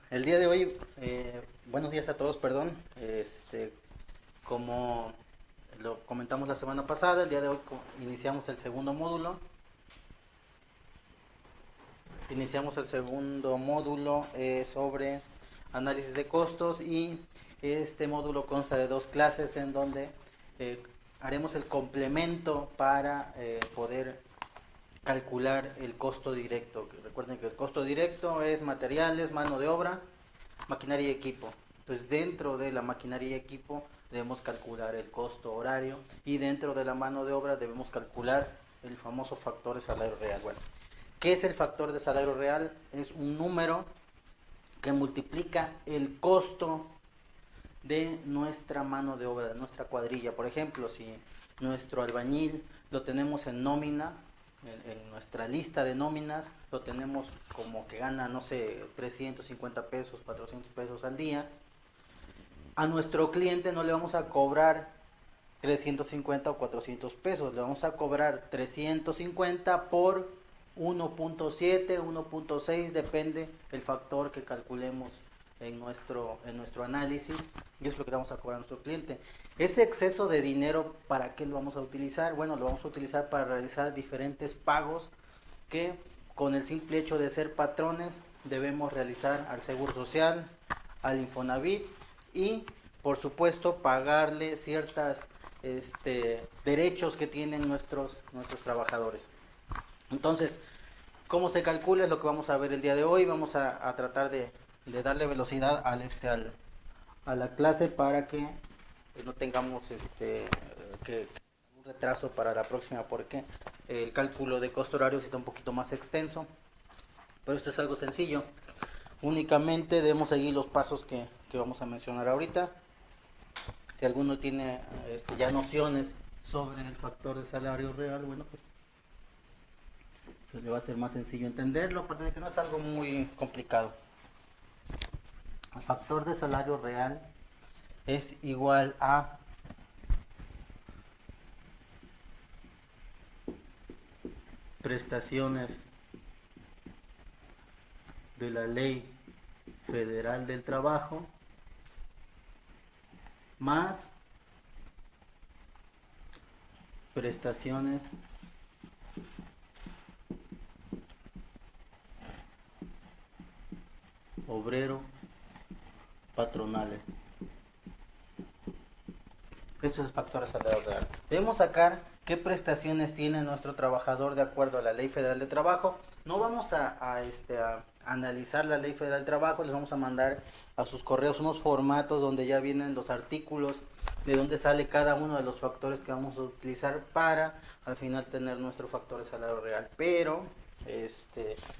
El día de hoy, buenos días a todos, perdón. Como lo comentamos la semana pasada, el día de hoy iniciamos el segundo módulo. Iniciamos el segundo módulo sobre análisis de costos y este módulo consta de dos clases en donde eh, haremos el complemento para poder calcular el costo directo. Recuerden que el costo directo es materiales, mano de obra, maquinaria y equipo. Entonces dentro de la maquinaria y equipo debemos calcular el costo horario y dentro de la mano de obra debemos calcular el famoso factor de salario real. Bueno, ¿qué es el factor de salario real? Es un número que multiplica el costo de nuestra mano de obra, de nuestra cuadrilla. Por ejemplo, si nuestro albañil lo tenemos en nómina, en nuestra lista de nóminas, lo tenemos como que gana, no sé, 350 pesos, 400 pesos al día. A nuestro cliente no le vamos a cobrar 350 o 400 pesos, le vamos a cobrar 350 por 1.7, 1.6, depende el factor que calculemos en nuestro análisis, y es lo que le vamos a cobrar a nuestro cliente. Ese exceso de dinero, ¿para qué lo vamos a utilizar? Bueno, lo vamos a utilizar para realizar diferentes pagos que con el simple hecho de ser patrones debemos realizar al Seguro Social, al Infonavit y por supuesto pagarle ciertas derechos que tienen nuestros trabajadores. Entonces, ¿cómo se calcula? Es lo que vamos a ver el día de hoy. Vamos a tratar de darle velocidad a la clase para que no tengamos que un retraso para la próxima, porque el cálculo de costo horario está un poquito más extenso, pero esto es algo sencillo. Únicamente debemos seguir los pasos que vamos a mencionar ahorita. Si alguno tiene ya nociones sobre el factor de salario real, bueno, pues se le va a hacer más sencillo entenderlo, aparte de que no es algo muy complicado. El factor de salario real es igual a prestaciones de la Ley Federal del Trabajo más prestaciones obrero patronales. Esto es el factor de salario real. Debemos sacar qué prestaciones tiene nuestro trabajador de acuerdo a la Ley Federal de Trabajo. No vamos a analizar la Ley Federal de Trabajo, les vamos a mandar a sus correos unos formatos donde ya vienen los artículos, de dónde sale cada uno de los factores que vamos a utilizar para al final tener nuestro factor de salario real. Pero,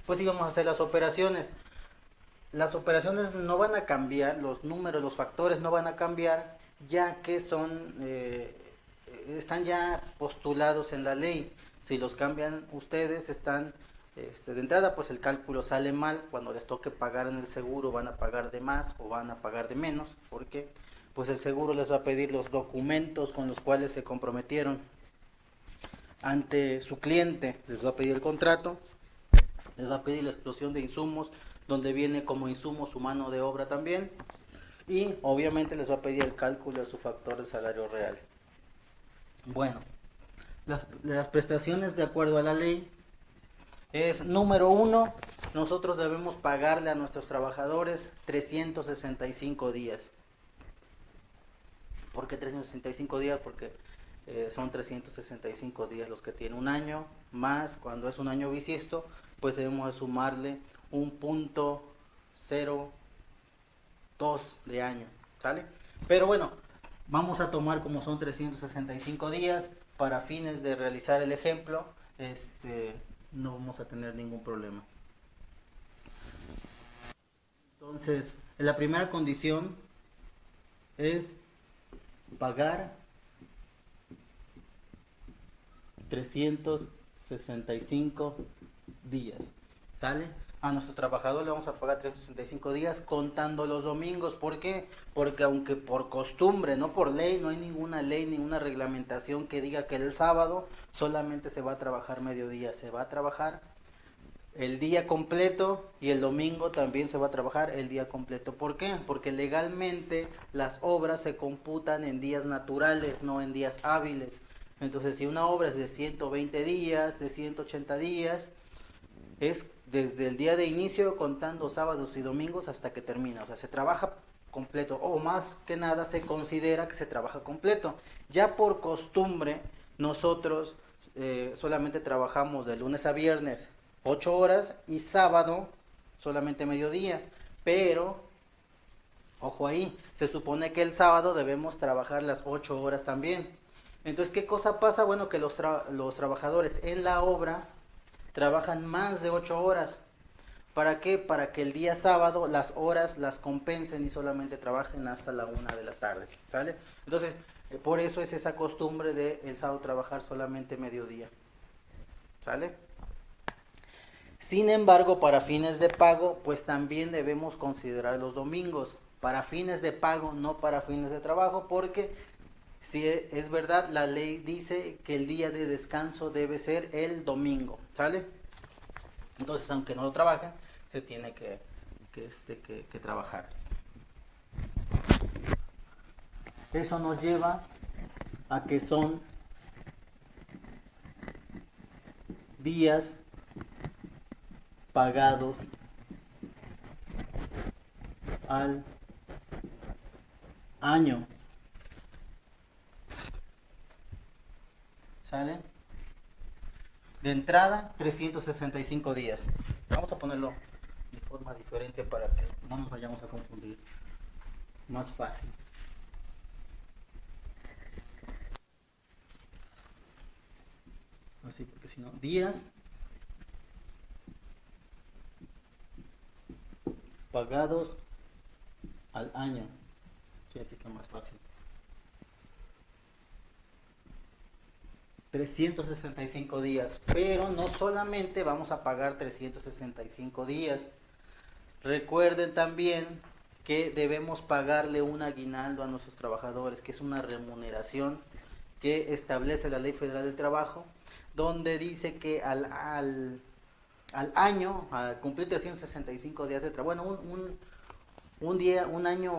pues sí vamos a hacer las operaciones. Las operaciones no van a cambiar, los números, los factores no van a cambiar, ya que están ya postulados en la ley. Si los cambian ustedes, están, de entrada, pues el cálculo sale mal. Cuando les toque pagar en el seguro, van a pagar de más o van a pagar de menos, porque pues el seguro les va a pedir los documentos con los cuales se comprometieron ante su cliente, les va a pedir el contrato, les va a pedir la explosión de insumos, donde viene como insumo su mano de obra también, y obviamente les va a pedir el cálculo de su factor de salario real. Bueno, las prestaciones de acuerdo a la ley es número uno, nosotros debemos pagarle a nuestros trabajadores 365 días. ¿Por qué 365 días? Porque son 365 días los que tiene un año, más cuando es un año bisiesto, pues debemos sumarle un punto 0,2 de año, ¿sale? Pero bueno, vamos a tomar como son 365 días, para fines de realizar el ejemplo, no vamos a tener ningún problema. Entonces, la primera condición es pagar 365 días, ¿sale? A nuestro trabajador le vamos a pagar 365 días contando los domingos. ¿Por qué? Porque aunque por costumbre, no por ley, no hay ninguna ley, ninguna reglamentación que diga que el sábado solamente se va a trabajar mediodía, se va a trabajar el día completo y el domingo también se va a trabajar el día completo. ¿Por qué? Porque legalmente las obras se computan en días naturales, no en días hábiles. Entonces, si una obra es de 120 días, de 180 días, es desde el día de inicio contando sábados y domingos hasta que termina. O sea, se trabaja completo, o más que nada se considera que se trabaja completo. Ya por costumbre, nosotros solamente trabajamos de lunes a viernes 8 horas y sábado solamente mediodía, pero ojo ahí, se supone que el sábado debemos trabajar las 8 horas también. Entonces, ¿qué cosa pasa? Bueno, que los trabajadores en la obra trabajan más de 8 horas. ¿Para qué? Para que el día sábado las horas las compensen y solamente trabajen hasta la 1 de la tarde, ¿sale? Entonces, por eso es esa costumbre de el sábado trabajar solamente mediodía, ¿sale? Sin embargo, para fines de pago, pues también debemos considerar los domingos. Para fines de pago, no para fines de trabajo, porque si es verdad, la ley dice que el día de descanso debe ser el domingo, ¿sale? Entonces, aunque no lo trabajen, se tiene que trabajar. Eso nos lleva a que son días pagados al año. ¿Sale? De entrada, 365 días. Vamos a ponerlo de forma diferente para que no nos vayamos a confundir. Más fácil. Así, porque si no, días pagados al año. Sí, así está más fácil. 365 días, pero no solamente vamos a pagar 365 días. Recuerden también que debemos pagarle un aguinaldo a nuestros trabajadores, que es una remuneración que establece la Ley Federal del Trabajo, donde dice que al año, al cumplir 365 días de trabajo, bueno, un día, un año,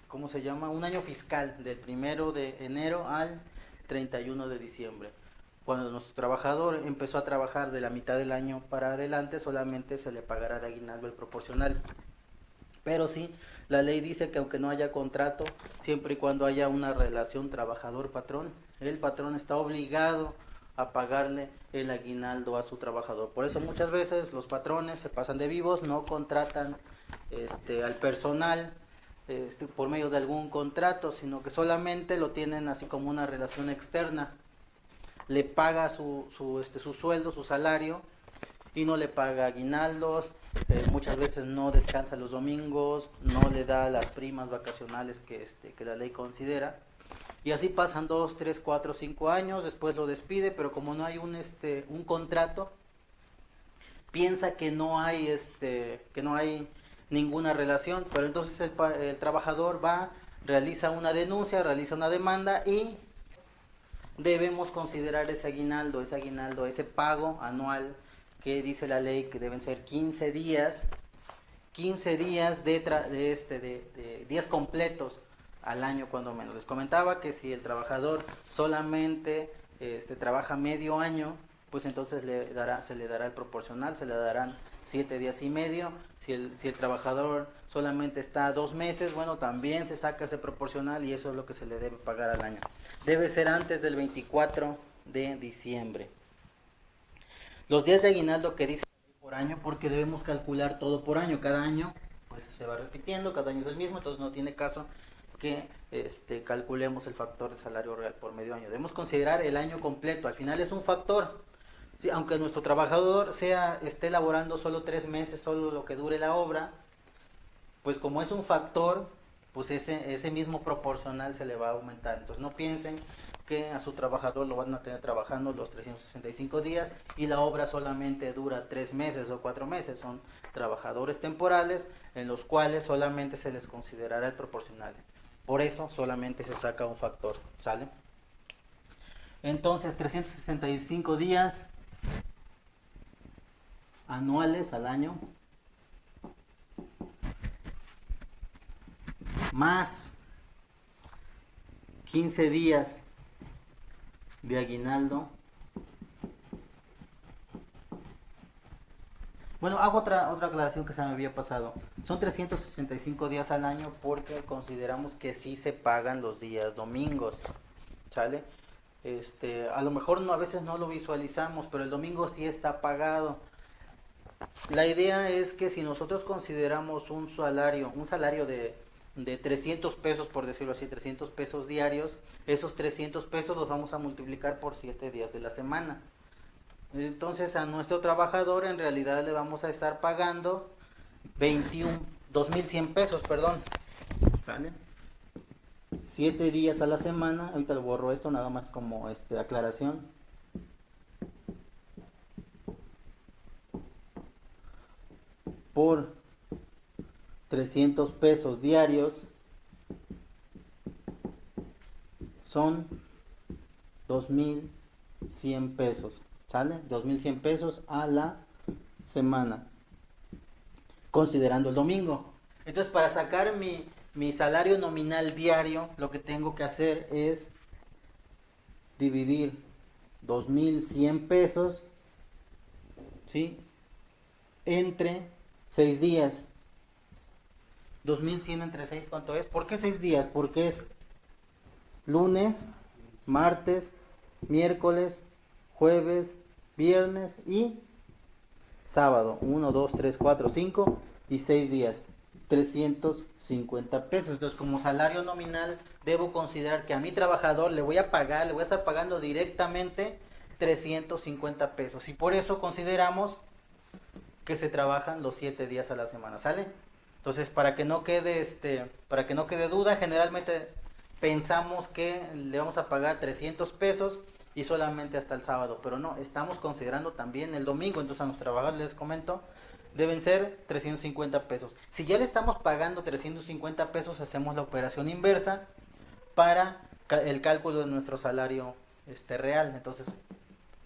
¿cómo se llama? Un año fiscal, del 1 de enero al 31 de diciembre. Cuando nuestro trabajador empezó a trabajar de la mitad del año para adelante, solamente se le pagará de aguinaldo el proporcional. Pero sí, la ley dice que aunque no haya contrato, siempre y cuando haya una relación trabajador-patrón, el patrón está obligado a pagarle el aguinaldo a su trabajador. Por eso muchas veces los patrones se pasan de vivos, no contratan al personal por medio de algún contrato, sino que solamente lo tienen así como una relación externa. Le paga su sueldo, su salario, y no le paga aguinaldos, muchas veces no descansa los domingos, no le da las primas vacacionales que la ley considera. Y así pasan 2, 3, 4, 5 años, después lo despide, pero como no hay un contrato, piensa que no hay ninguna relación, pero entonces el trabajador va, realiza una denuncia, realiza una demanda y debemos considerar ese aguinaldo, ese pago anual que dice la ley que deben ser 15 días, 15 días de días completos al año cuando menos. Les comentaba que si el trabajador solamente trabaja medio año, pues entonces se le dará el proporcional, se le darán 7 días y medio. Si el trabajador solamente está 2 meses, bueno, también se saca ese proporcional y eso es lo que se le debe pagar al año. Debe ser antes del 24 de diciembre. Los días de aguinaldo que dice por año, porque debemos calcular todo por año. Cada año pues se va repitiendo, cada año es el mismo, entonces no tiene caso que calculemos el factor de salario real por medio año. Debemos considerar el año completo, al final es un factor. Sí, aunque nuestro trabajador esté laborando solo 3 meses, solo lo que dure la obra, pues como es un factor, pues ese mismo proporcional se le va a aumentar. Entonces no piensen que a su trabajador lo van a tener trabajando los 365 días y la obra solamente dura 3 meses o 4 meses. Son trabajadores temporales en los cuales solamente se les considerará el proporcional. Por eso solamente se saca un factor, ¿sale? Entonces 365 días anuales al año, más 15 días de aguinaldo. Bueno, hago otra aclaración que se me había pasado. Son 365 días al año porque consideramos que sí se pagan los días domingos, ¿sale? A lo mejor no, a veces no lo visualizamos, pero el domingo sí está pagado. La idea es que si nosotros consideramos un salario de 300 pesos, por decirlo así, 300 pesos diarios, esos 300 pesos los vamos a multiplicar por 7 días de la semana. Entonces a nuestro trabajador en realidad le vamos a estar pagando 2,100 pesos, perdón. ¿Sale? 7 días a la semana. Ahorita lo borro esto nada más como aclaración. Por 300 pesos diarios son 2,100 pesos. ¿Sale? 2,100 pesos a la semana, considerando el domingo. Entonces, para sacar mi salario nominal diario, lo que tengo que hacer es dividir 2,100 pesos, ¿sí?, entre 6 días. 2,100 entre 6, ¿cuánto es? ¿Por qué 6 días? Porque es lunes, martes, miércoles, jueves, viernes y sábado. 1, 2, 3, 4, 5 y 6 días. 350 pesos. Entonces, como salario nominal, debo considerar que a mi trabajador le voy a estar pagando directamente 350 pesos. Y por eso consideramos que se trabajan los 7 días a la semana, ¿sale? Entonces, para que no quede duda, generalmente pensamos que le vamos a pagar 300 pesos y solamente hasta el sábado, pero no, estamos considerando también el domingo. Entonces a los trabajadores, les comento, deben ser 350 pesos. Si ya le estamos pagando 350 pesos, hacemos la operación inversa para el cálculo de nuestro salario real. Entonces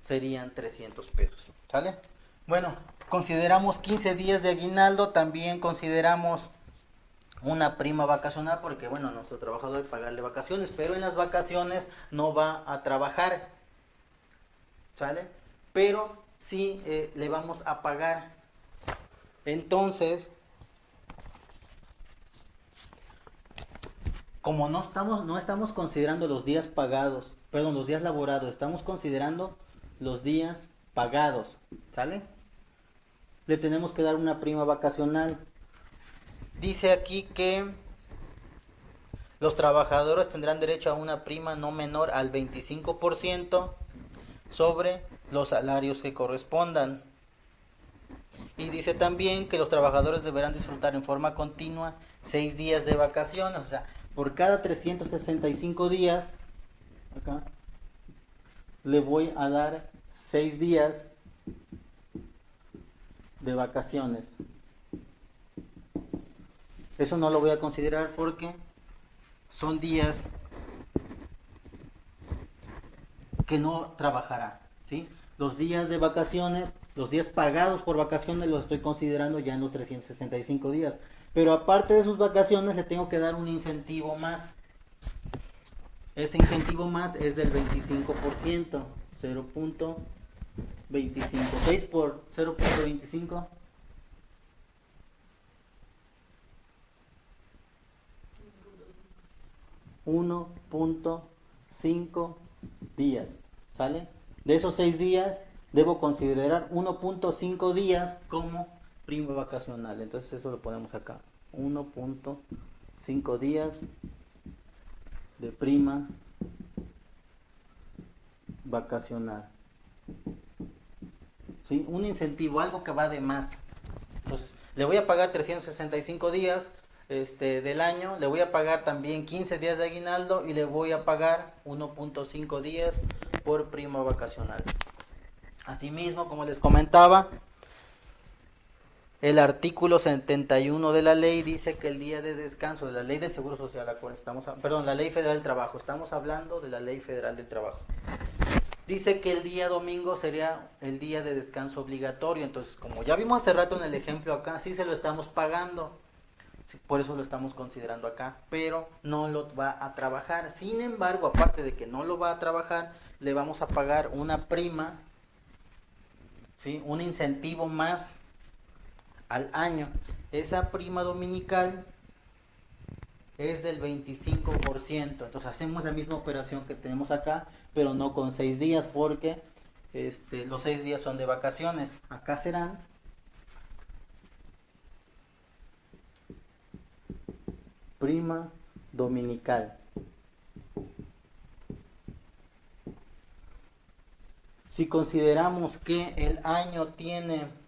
serían 300 pesos, ¿sale? Bueno, consideramos 15 días de aguinaldo, también consideramos una prima vacacional, porque bueno, nuestro trabajador hay que pagarle vacaciones, pero en las vacaciones no va a trabajar, ¿sale? Pero sí le vamos a pagar. Entonces, como no estamos considerando los días pagados, perdón, los días laborados, estamos considerando los días pagados, ¿sale? Le tenemos que dar una prima vacacional. Dice aquí que los trabajadores tendrán derecho a una prima no menor al 25% sobre los salarios que correspondan. Y dice también que los trabajadores deberán disfrutar en forma continua 6 días de vacaciones. O sea, por cada 365 días, acá, le voy a dar 6 días de vacaciones. Eso no lo voy a considerar porque son días que no trabajará, ¿sí? Los días de vacaciones, los días pagados por vacaciones los estoy considerando ya en los 365 días. Pero aparte de sus vacaciones le tengo que dar un incentivo más. Ese incentivo más es del 25%, 0.25. 6 por 0.25. 1.5 días, ¿sale? De esos 6 días debo considerar 1.5 días como prima vacacional. Entonces eso lo ponemos acá, 1.5 días de prima vacacional, ¿sí? Un incentivo, algo que va de más. Entonces le voy a pagar 365 días del año, le voy a pagar también 15 días de aguinaldo y le voy a pagar 1.5 días por prima vacacional. Asimismo, como les comentaba, el artículo 71 de la ley dice que el día de descanso de la ley del Seguro Social, la ley federal del trabajo, estamos hablando de la ley federal del trabajo. dice que el día domingo sería el día de descanso obligatorio. Entonces, como ya vimos hace rato en el ejemplo acá, sí se lo estamos pagando. Sí, por eso lo estamos considerando acá, pero no lo va a trabajar. Sin embargo, aparte de que no lo va a trabajar, le vamos a pagar una prima, ¿sí? Un incentivo más al año. Esa prima dominical es del 25%. Entonces hacemos la misma operación que tenemos acá, pero no con 6 días, porque los 6 días son de vacaciones. Acá serán prima dominical. Si consideramos que el año tiene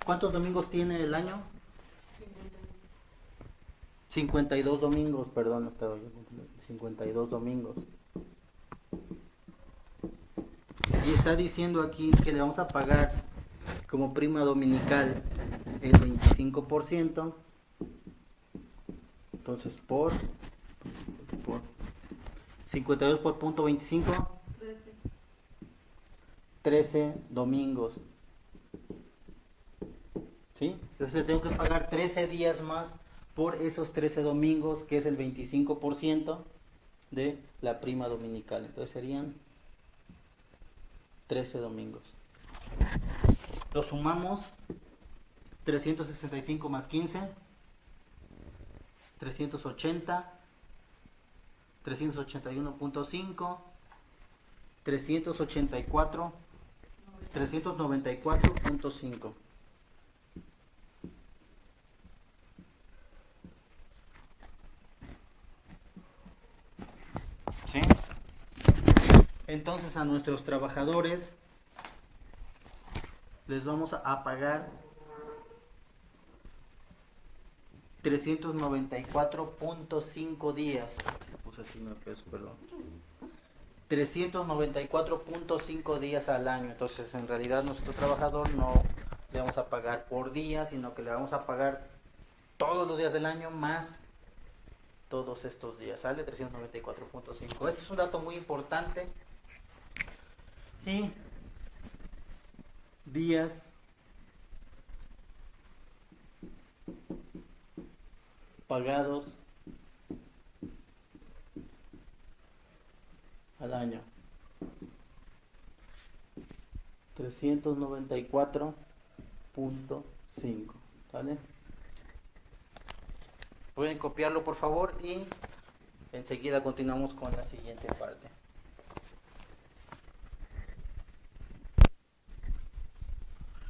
¿cuántos domingos tiene el año? 52 domingos, perdón, estaba yo confundido. 52 domingos. Y está diciendo aquí que le vamos a pagar como prima dominical el 25%. Entonces por 52 por punto 25, 13 domingos. ¿Sí? Entonces le tengo que pagar 13 días más por esos 13 domingos, que es el 25% de la prima dominical. Entonces serían 13 domingos. Lo sumamos, 365 más 15, 380, 381.5, 384, 394.5. ¿Sí? Entonces a nuestros trabajadores les vamos a pagar 394.5 días. Puse así, no, perdón. 394.5 días al año. Entonces en realidad nuestro trabajador no le vamos a pagar por día, sino que le vamos a pagar todos los días del año más todos estos días. Sale 394.5. Este es un dato muy importante. Y días pagados al año. 394.5. ¿Vale? Pueden copiarlo por favor y enseguida continuamos con la siguiente parte.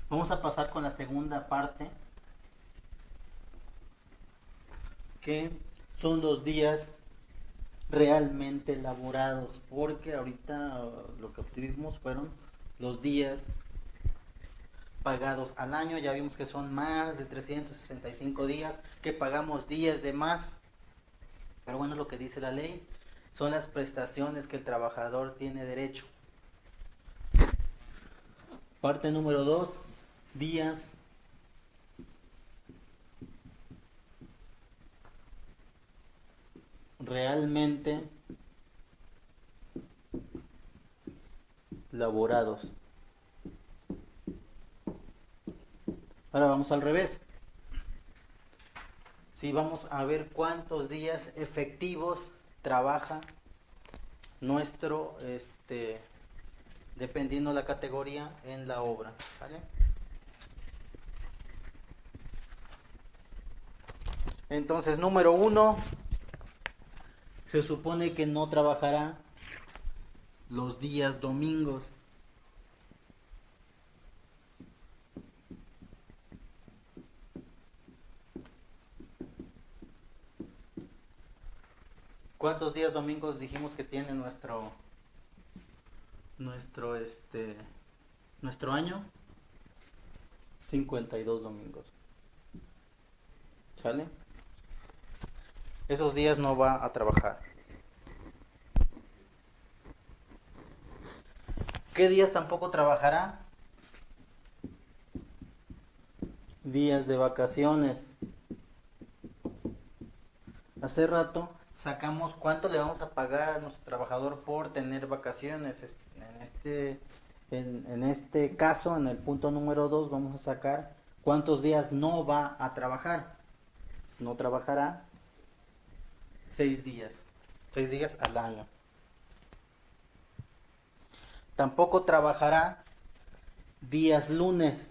Vamos a pasar con la segunda parte, que son los días realmente laborados, porque ahorita lo que obtuvimos fueron los días pagados al año. Ya vimos que son más de 365 días que pagamos días de más, pero bueno, lo que dice la ley son las prestaciones que el trabajador tiene derecho. Parte número 2, días realmente laborados. Ahora vamos al revés. Si vamos a ver cuántos días efectivos trabaja nuestro, dependiendo la categoría en la obra, ¿sale? Entonces, número 1, se supone que no trabajará los días domingos. ¿Cuántos días domingos dijimos que tiene nuestro año? 52 domingos. ¿Sale? Esos días no va a trabajar. ¿Qué días tampoco trabajará? días de vacaciones. Hace rato sacamos cuánto le vamos a pagar a nuestro trabajador por tener vacaciones. En este caso, en el punto número 2, vamos a sacar cuántos días no va a trabajar. No trabajará 6 días. 6 días al año. Tampoco trabajará días lunes.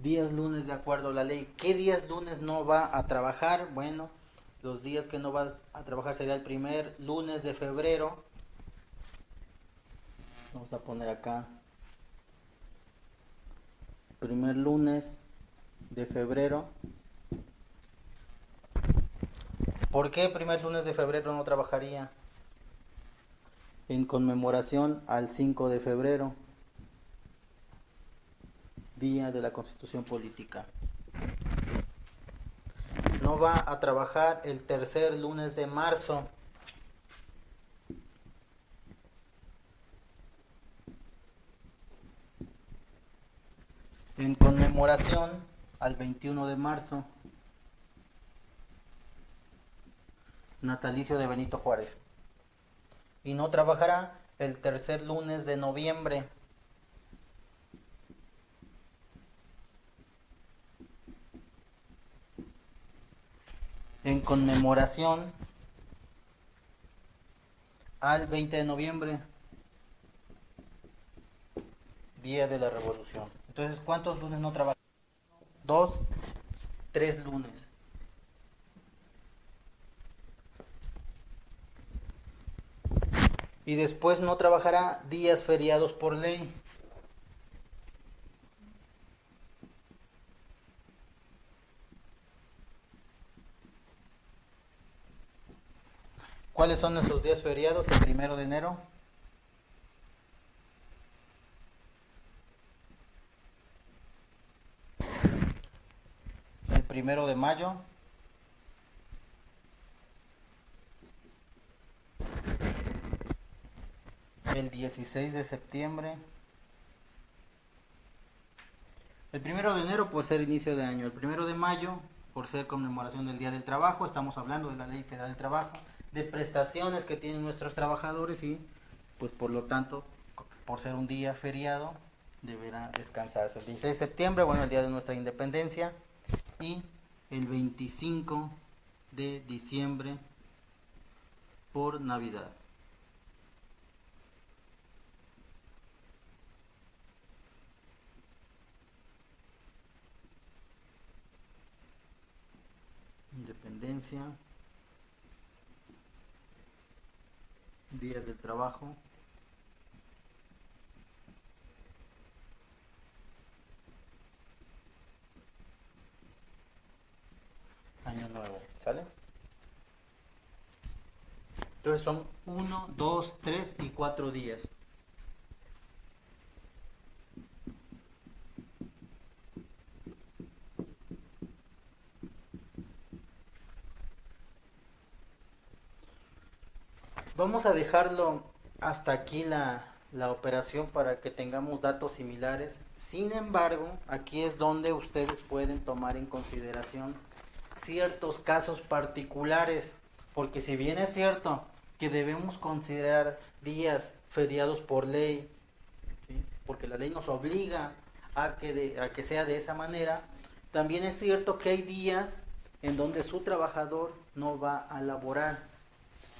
Días lunes de acuerdo a la ley. ¿Qué días lunes no va a trabajar? Bueno, los días que no va a trabajar sería el primer lunes de febrero. Vamos a poner acá. Primer lunes de febrero. ¿Por qué primer lunes de febrero no trabajaría? En conmemoración al 5 de febrero, Día de la Constitución Política. No va a trabajar el tercer lunes de marzo. En conmemoración al 21 de marzo, natalicio de Benito Juárez. Y no trabajará el tercer lunes de noviembre. En conmemoración al 20 de noviembre, Día de la Revolución. Entonces, ¿cuántos lunes no trabaja? 2, 3 lunes. Y después no trabajará días feriados por ley. ¿Cuáles son esos días feriados? El 1 de enero. El 1 de mayo. El 16 de septiembre. El 1 de enero por ser inicio de año. El 1 de mayo por ser conmemoración del Día del Trabajo. Estamos hablando de la Ley Federal del Trabajo, de prestaciones que tienen nuestros trabajadores y pues por lo tanto, por ser un día feriado, deberá descansarse. El 16 de septiembre, bueno, el día de nuestra independencia, y el 25 de diciembre por Navidad. Independencia, Día del Trabajo, Año Nuevo, ¿sale? Entonces son 1, 2, 3 y 4 días. Vamos a dejarlo hasta aquí la operación para que tengamos datos similares. Sin embargo, aquí es donde ustedes pueden tomar en consideración ciertos casos particulares, porque si bien es cierto que debemos considerar días feriados por ley, ¿sí? Porque la ley nos obliga a que sea de esa manera, también es cierto que hay días en donde su trabajador no va a laborar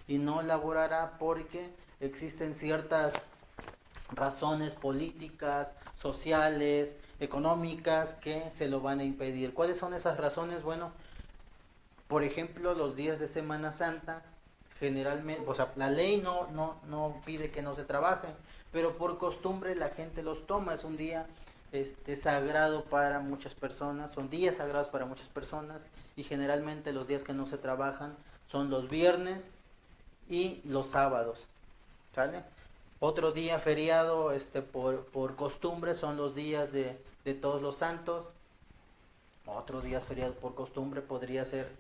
y no laborará porque existen ciertas razones políticas, sociales, económicas que se lo van a impedir. ¿Cuáles son esas razones? Bueno, por ejemplo, los días de Semana Santa, generalmente, o sea, la ley no pide que no se trabaje, pero por costumbre la gente los toma, es un día sagrado para muchas personas, son días sagrados para muchas personas y generalmente los días que no se trabajan son los viernes y los sábados, ¿sale? Otro día feriado por costumbre son los días de Todos los Santos. Otro día feriado por costumbre podría ser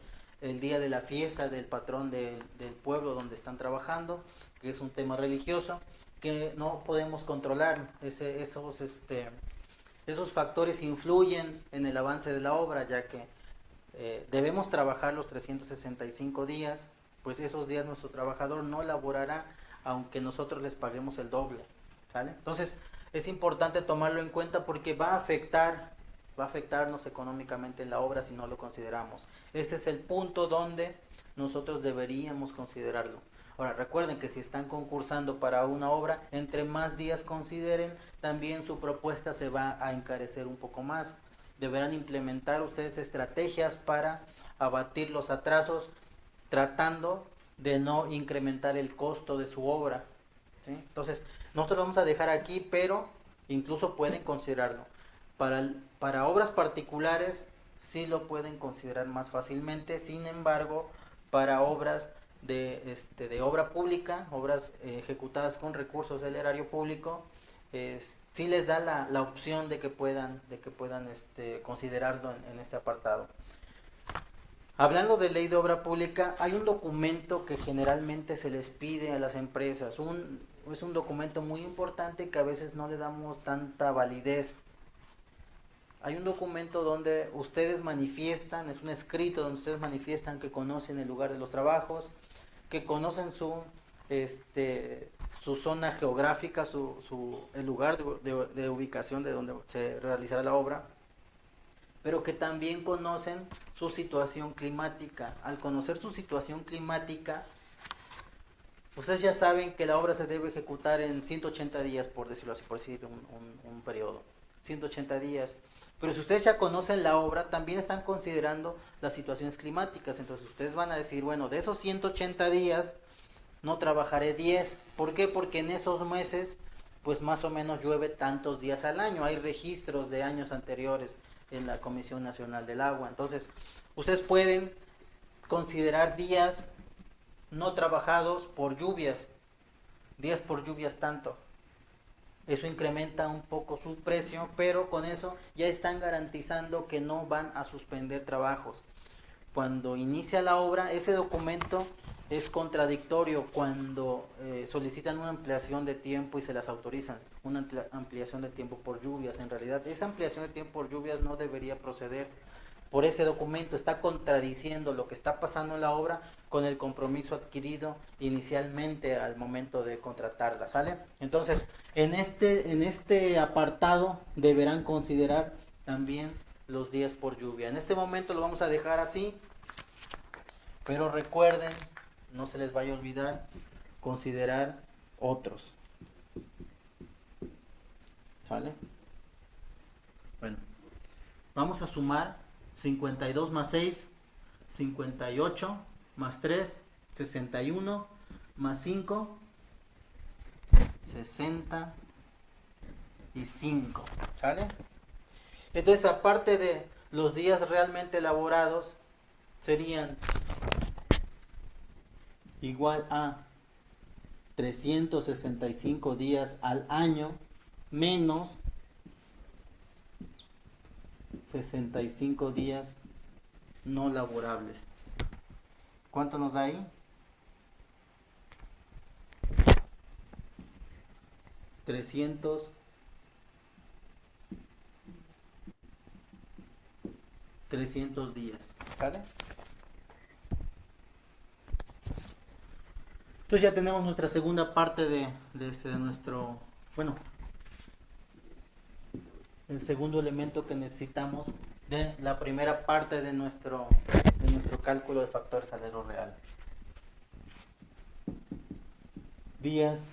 el día de la fiesta del patrón del pueblo donde están trabajando, que es un tema religioso. que no podemos controlar. Esos factores influyen en el avance de la obra, ya que debemos trabajar los 365 días, pues esos días nuestro trabajador no laborará aunque nosotros les paguemos el doble, ¿sale? Entonces es importante tomarlo en cuenta porque va a afectarnos económicamente en la obra si no lo consideramos. Este es el punto donde nosotros deberíamos considerarlo. Ahora, recuerden que si están concursando para una obra, entre más días consideren, también su propuesta se va a encarecer un poco más. Deberán implementar ustedes estrategias para abatir los atrasos, tratando de no incrementar el costo de su obra, ¿sí? Entonces, nosotros lo vamos a dejar aquí, pero incluso pueden considerarlo. Para obras particulares sí lo pueden considerar más fácilmente, sin embargo, para obras de obra pública, obras ejecutadas con recursos del erario público, sí les da la opción de que puedan considerarlo en este apartado. Hablando de ley de obra pública, hay un documento que generalmente se les pide a las empresas. Es un documento muy importante que a veces no le damos tanta validez. Hay un documento donde ustedes manifiestan, es un escrito donde ustedes manifiestan que conocen el lugar de los trabajos, que conocen su zona geográfica, el lugar de ubicación de donde se realizará la obra, pero que también conocen su situación climática. Al conocer su situación climática, ustedes ya saben que la obra se debe ejecutar en 180 días, por decirlo así, por decir un periodo, 180 días. Pero si ustedes ya conocen la obra, también están considerando las situaciones climáticas. Entonces ustedes van a decir, bueno, de esos 180 días, no trabajaré 10. ¿Por qué? Porque en esos meses, pues más o menos llueve tantos días al año. Hay registros de años anteriores en la Comisión Nacional del Agua. Entonces, ustedes pueden considerar días no trabajados por lluvias, días por lluvias tanto. Eso incrementa un poco su precio, pero con eso ya están garantizando que no van a suspender trabajos. Cuando inicia la obra, ese documento es contradictorio cuando solicitan una ampliación de tiempo y se las autorizan, una ampliación de tiempo por lluvias. En realidad, esa ampliación de tiempo por lluvias no debería proceder por ese documento. Está contradiciendo lo que está pasando en la obra con el compromiso adquirido inicialmente al momento de contratarla, ¿sale? Entonces, en este apartado deberán considerar también los días por lluvia. En este momento lo vamos a dejar así, pero recuerden, no se les vaya a olvidar considerar otros, ¿sale? Bueno, vamos a sumar 52 más 6, 58 más 3, 61 más 5, 65, ¿sale? Entonces, aparte de los días realmente elaborados, serían igual a 365 días al año menos 65 días no laborables. ¿Cuánto nos da ahí? 300 días, ¿sale? Entonces ya tenemos nuestra segunda parte de nuestro, bueno, el segundo elemento que necesitamos de la primera parte de nuestro cálculo de factor salario real. Días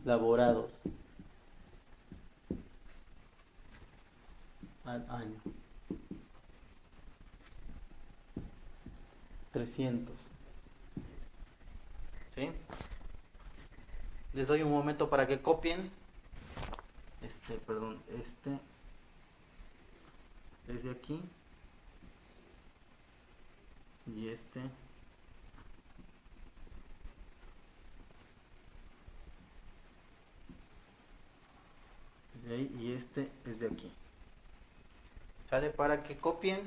laborados al año. 300. ¿Sí? Les doy un momento para que copien. Este es de aquí. Y este es de ahí y este es de aquí. ¿Sale? Para que copien,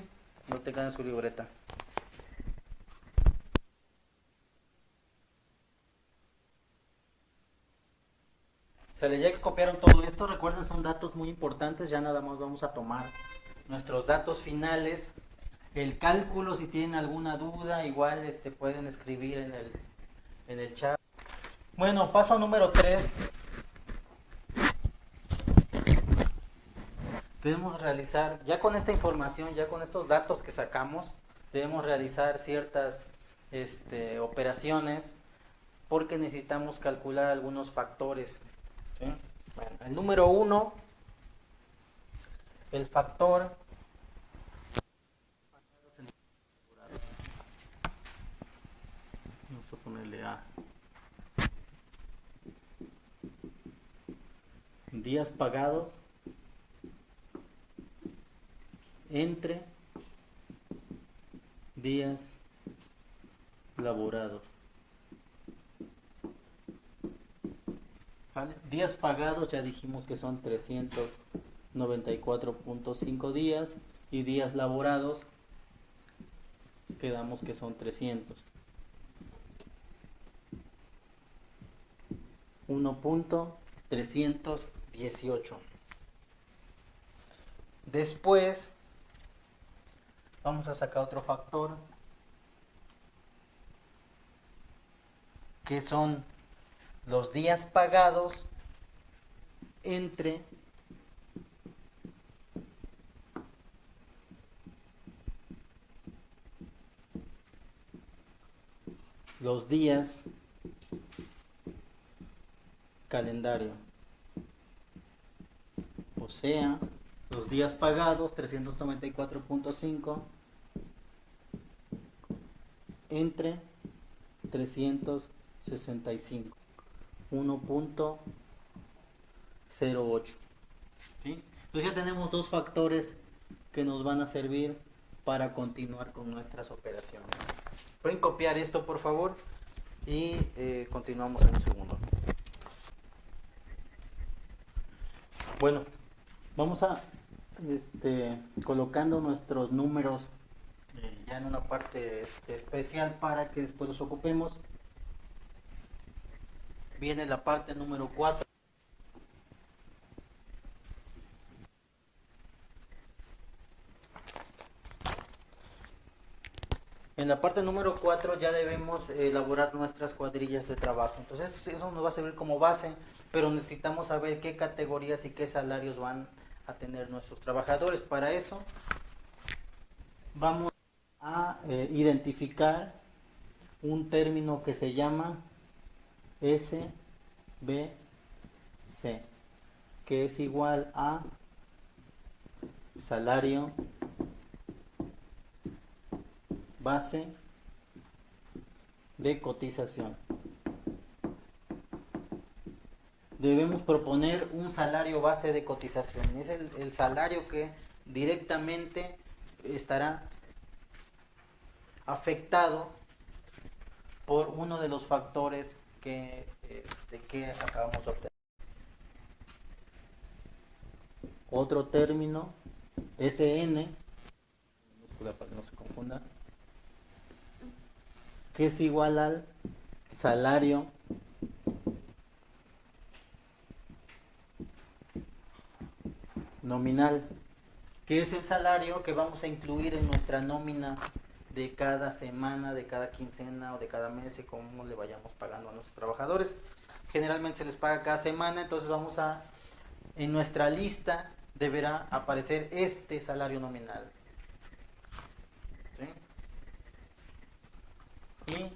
lo tengan en su libreta. Sale, ya que copiaron todo esto, recuerden, son datos muy importantes, ya nada más vamos a tomar nuestros datos finales. El cálculo, si tienen alguna duda, igual pueden escribir en el chat. Bueno, paso número 3. Debemos realizar, ya con esta información, ya con estos datos que sacamos, debemos realizar ciertas operaciones porque necesitamos calcular algunos factores. ¿Sí? Bueno, el número 1, el factor. Vamos a ponerle A. Días pagados entre días laborados. ¿Vale? Días pagados ya dijimos que son 394.5 días y días laborados quedamos que son 300. 1.318. Después vamos a sacar otro factor que son los días pagados entre los días calendario. O sea, los días pagados 394.5 entre 365. 1.08. ¿Sí? Entonces ya tenemos dos factores que nos van a servir para continuar con nuestras operaciones. Pueden copiar esto, por favor, y continuamos en un segundo. Bueno, vamos a colocando nuestros números ya en una parte especial para que después los ocupemos. Viene la parte número 4. En la parte número 4 ya debemos elaborar nuestras cuadrillas de trabajo. Entonces eso nos va a servir como base, pero necesitamos saber qué categorías y qué salarios van a tener nuestros trabajadores. Para eso vamos a identificar un término que se llama SBC, que es igual a salario base de cotización. Debemos proponer un salario base de cotización. Es el salario que directamente estará afectado por uno de los factores que acabamos de obtener. Otro término, SN, para que no se confunda, que es igual al salario nominal, que es el salario que vamos a incluir en nuestra nómina de cada semana, de cada quincena o de cada mes, y cómo le vayamos pagando a nuestros trabajadores. Generalmente se les paga cada semana, entonces en nuestra lista deberá aparecer este salario nominal. ¿Sí?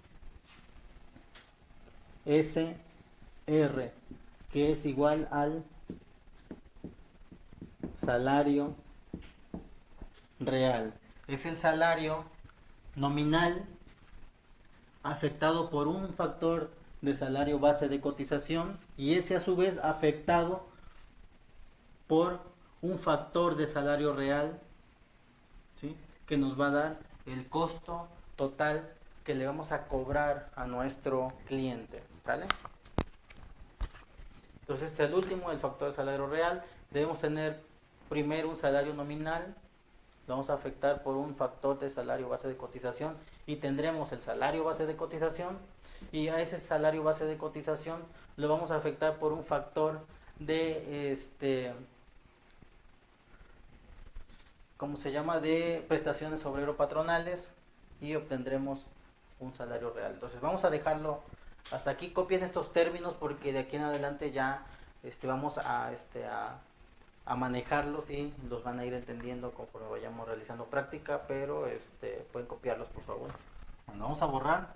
Y SR, que es igual al salario real. Es el salario nominal afectado por un factor de salario base de cotización y ese a su vez afectado por un factor de salario real, ¿sí? Que nos va a dar el costo total que le vamos a cobrar a nuestro cliente, ¿vale? Entonces el último, el factor de salario real, debemos tener primero un salario nominal, lo vamos a afectar por un factor de salario base de cotización y tendremos el salario base de cotización, y a ese salario base de cotización lo vamos a afectar por un factor de ¿cómo se llama? De prestaciones obrero-patronales y obtendremos un salario real. Entonces vamos a dejarlo hasta aquí. Copien estos términos porque de aquí en adelante ya vamos a manejarlos y los van a ir entendiendo conforme vayamos realizando práctica, pero pueden copiarlos por favor. Bueno, vamos a borrar.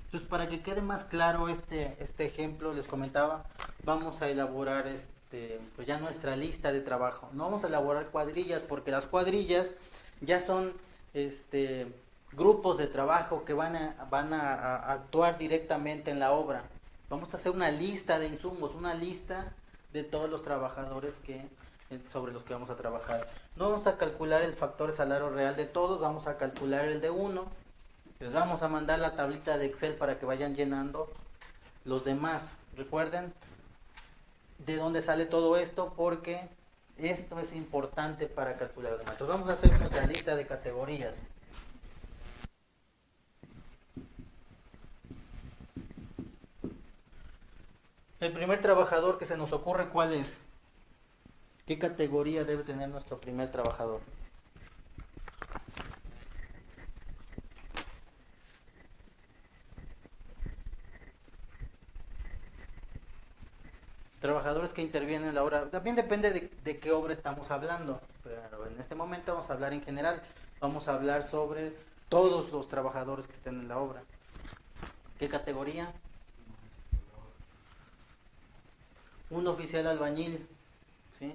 Entonces, para que quede más claro este ejemplo, les comentaba, vamos a elaborar pues ya nuestra lista de trabajo. No vamos a elaborar cuadrillas porque las cuadrillas ya son grupos de trabajo que van a actuar directamente en la obra. Vamos a hacer una lista de insumos, una lista de todos los trabajadores sobre los que vamos a trabajar. No vamos a calcular el factor salario real de todos, vamos a calcular el de uno. Les vamos a mandar la tablita de Excel para que vayan llenando los demás. Recuerden de dónde sale todo esto porque esto es importante para calcular los demás. Entonces vamos a hacer nuestra lista de categorías. El primer trabajador que se nos ocurre, ¿cuál es? ¿Qué categoría debe tener nuestro primer trabajador? Trabajadores que intervienen en la obra. También depende de qué obra estamos hablando, pero en este momento vamos a hablar en general. Vamos a hablar sobre todos los trabajadores que estén en la obra. ¿Qué categoría? Un oficial albañil, ¿sí?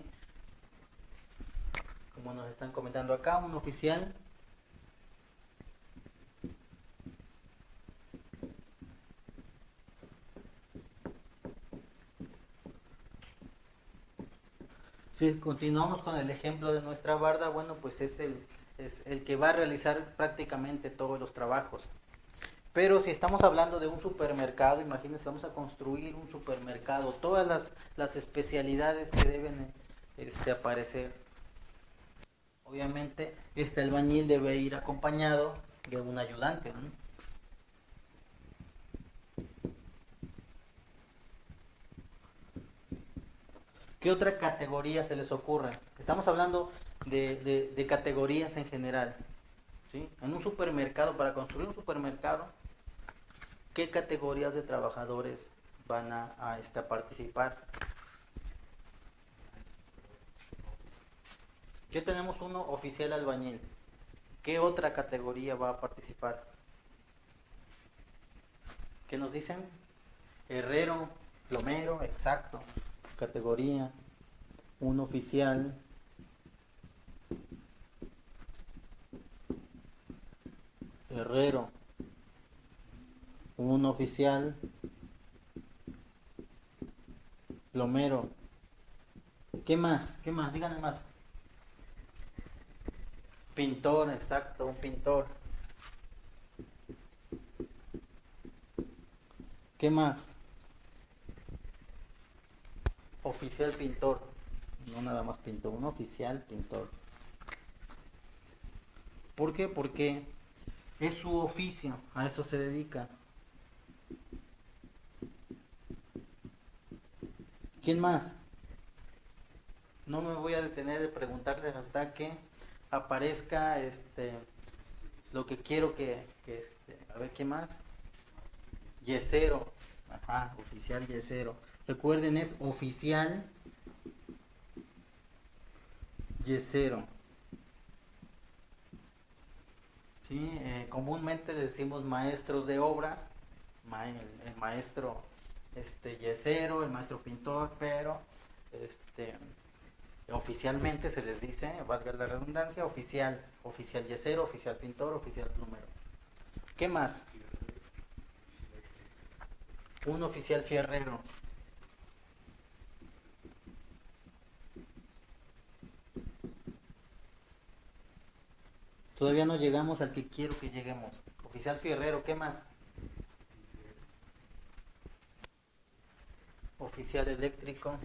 Como nos están comentando acá, un oficial si continuamos con el ejemplo de nuestra barda, bueno, pues es el que va a realizar prácticamente todos los trabajos. Pero si estamos hablando de un supermercado, imagínense, vamos a construir un supermercado, todas las especialidades que deben aparecer. Obviamente, este albañil debe ir acompañado de un ayudante, ¿no? ¿Qué otra categoría se les ocurre? Estamos hablando de categorías en general, ¿sí? En un supermercado, para construir un supermercado, ¿qué categorías de trabajadores van a participar? Ya tenemos uno, oficial albañil. ¿Qué otra categoría va a participar? ¿Qué nos dicen? Herrero, plomero, exacto. Categoría, un oficial, herrero, un oficial, plomero. ¿Qué más? ¿Qué más? Díganme más. Pintor, exacto, un pintor. ¿Qué más? Oficial pintor. No nada más pintor, un oficial pintor. ¿Por qué? Porque es su oficio, a eso se dedica. ¿Quién más? No me voy a detener de preguntarles hasta que aparezca lo que quiero a ver, ¿qué más? Yesero. Ajá, oficial yesero. Recuerden, es oficial yesero. ¿Sí? Comúnmente le decimos maestros de obra, el maestro yesero, el maestro pintor, pero oficialmente se les dice, valga la redundancia, oficial yesero, oficial pintor, oficial plumero. ¿Qué más? Un oficial fierrero. Todavía no llegamos al que quiero que lleguemos. Oficial fierrero, ¿qué más? Oficial eléctrico.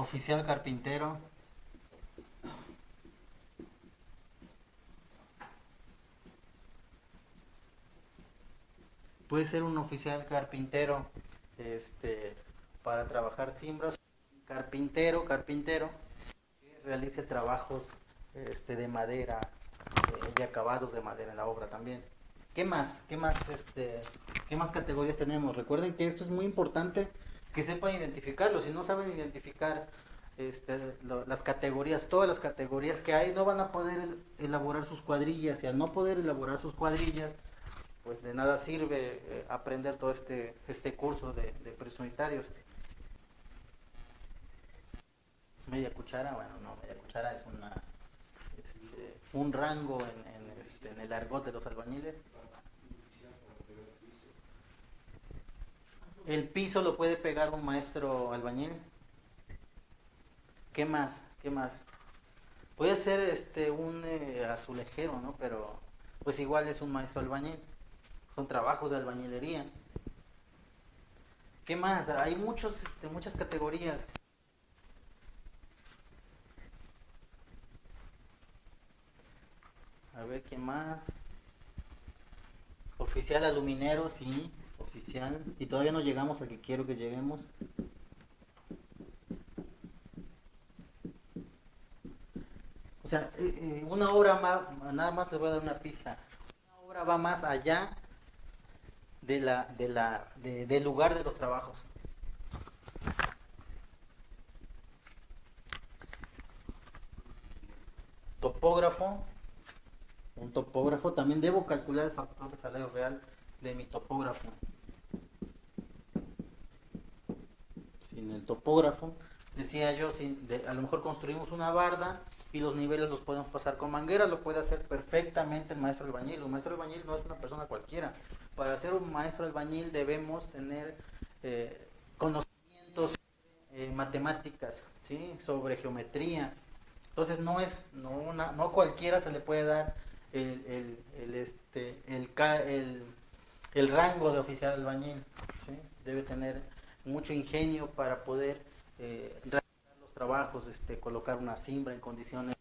Oficial carpintero. Puede ser un oficial carpintero, este, para trabajar cimbras. Carpintero, que realice trabajos, de madera, de acabados de madera en la obra también. ¿Qué más? ¿Qué más categorías tenemos? Recuerden que esto es muy importante que sepan identificarlo. Si no saben identificar las categorías, todas las categorías que hay, no van a poder elaborar sus cuadrillas. Y al no poder elaborar sus cuadrillas, pues de nada sirve aprender todo este curso de presunitarios. Media cuchara, bueno, no, media cuchara es un rango en el argot de los albañiles. El piso lo puede pegar un maestro albañil. ¿Qué más? ¿Qué más? Puede ser un azulejero, ¿no? Pero pues igual es un maestro albañil. Son trabajos de albañilería. ¿Qué más? Hay muchas categorías. A ver, ¿qué más? Oficial aluminero, sí, oficial. Y todavía no llegamos al que quiero que lleguemos. O sea, una obra más, nada más les voy a dar una pista. Una obra va más allá del lugar de los trabajos. Topógrafo, un topógrafo, también debo calcular el factor de salario real de mi topógrafo. Sin el topógrafo, decía yo, a lo mejor construimos una barda y los niveles los podemos pasar con manguera, lo puede hacer perfectamente el maestro albañil. Un maestro albañil no es una persona cualquiera. Para ser un maestro albañil debemos tener conocimientos matemáticas, ¿sí? Sobre geometría. Entonces no cualquiera se le puede dar el, el, el, este, el rango de oficial albañil, ¿sí? Debe tener mucho ingenio para poder realizar los trabajos, colocar una cimbra en condiciones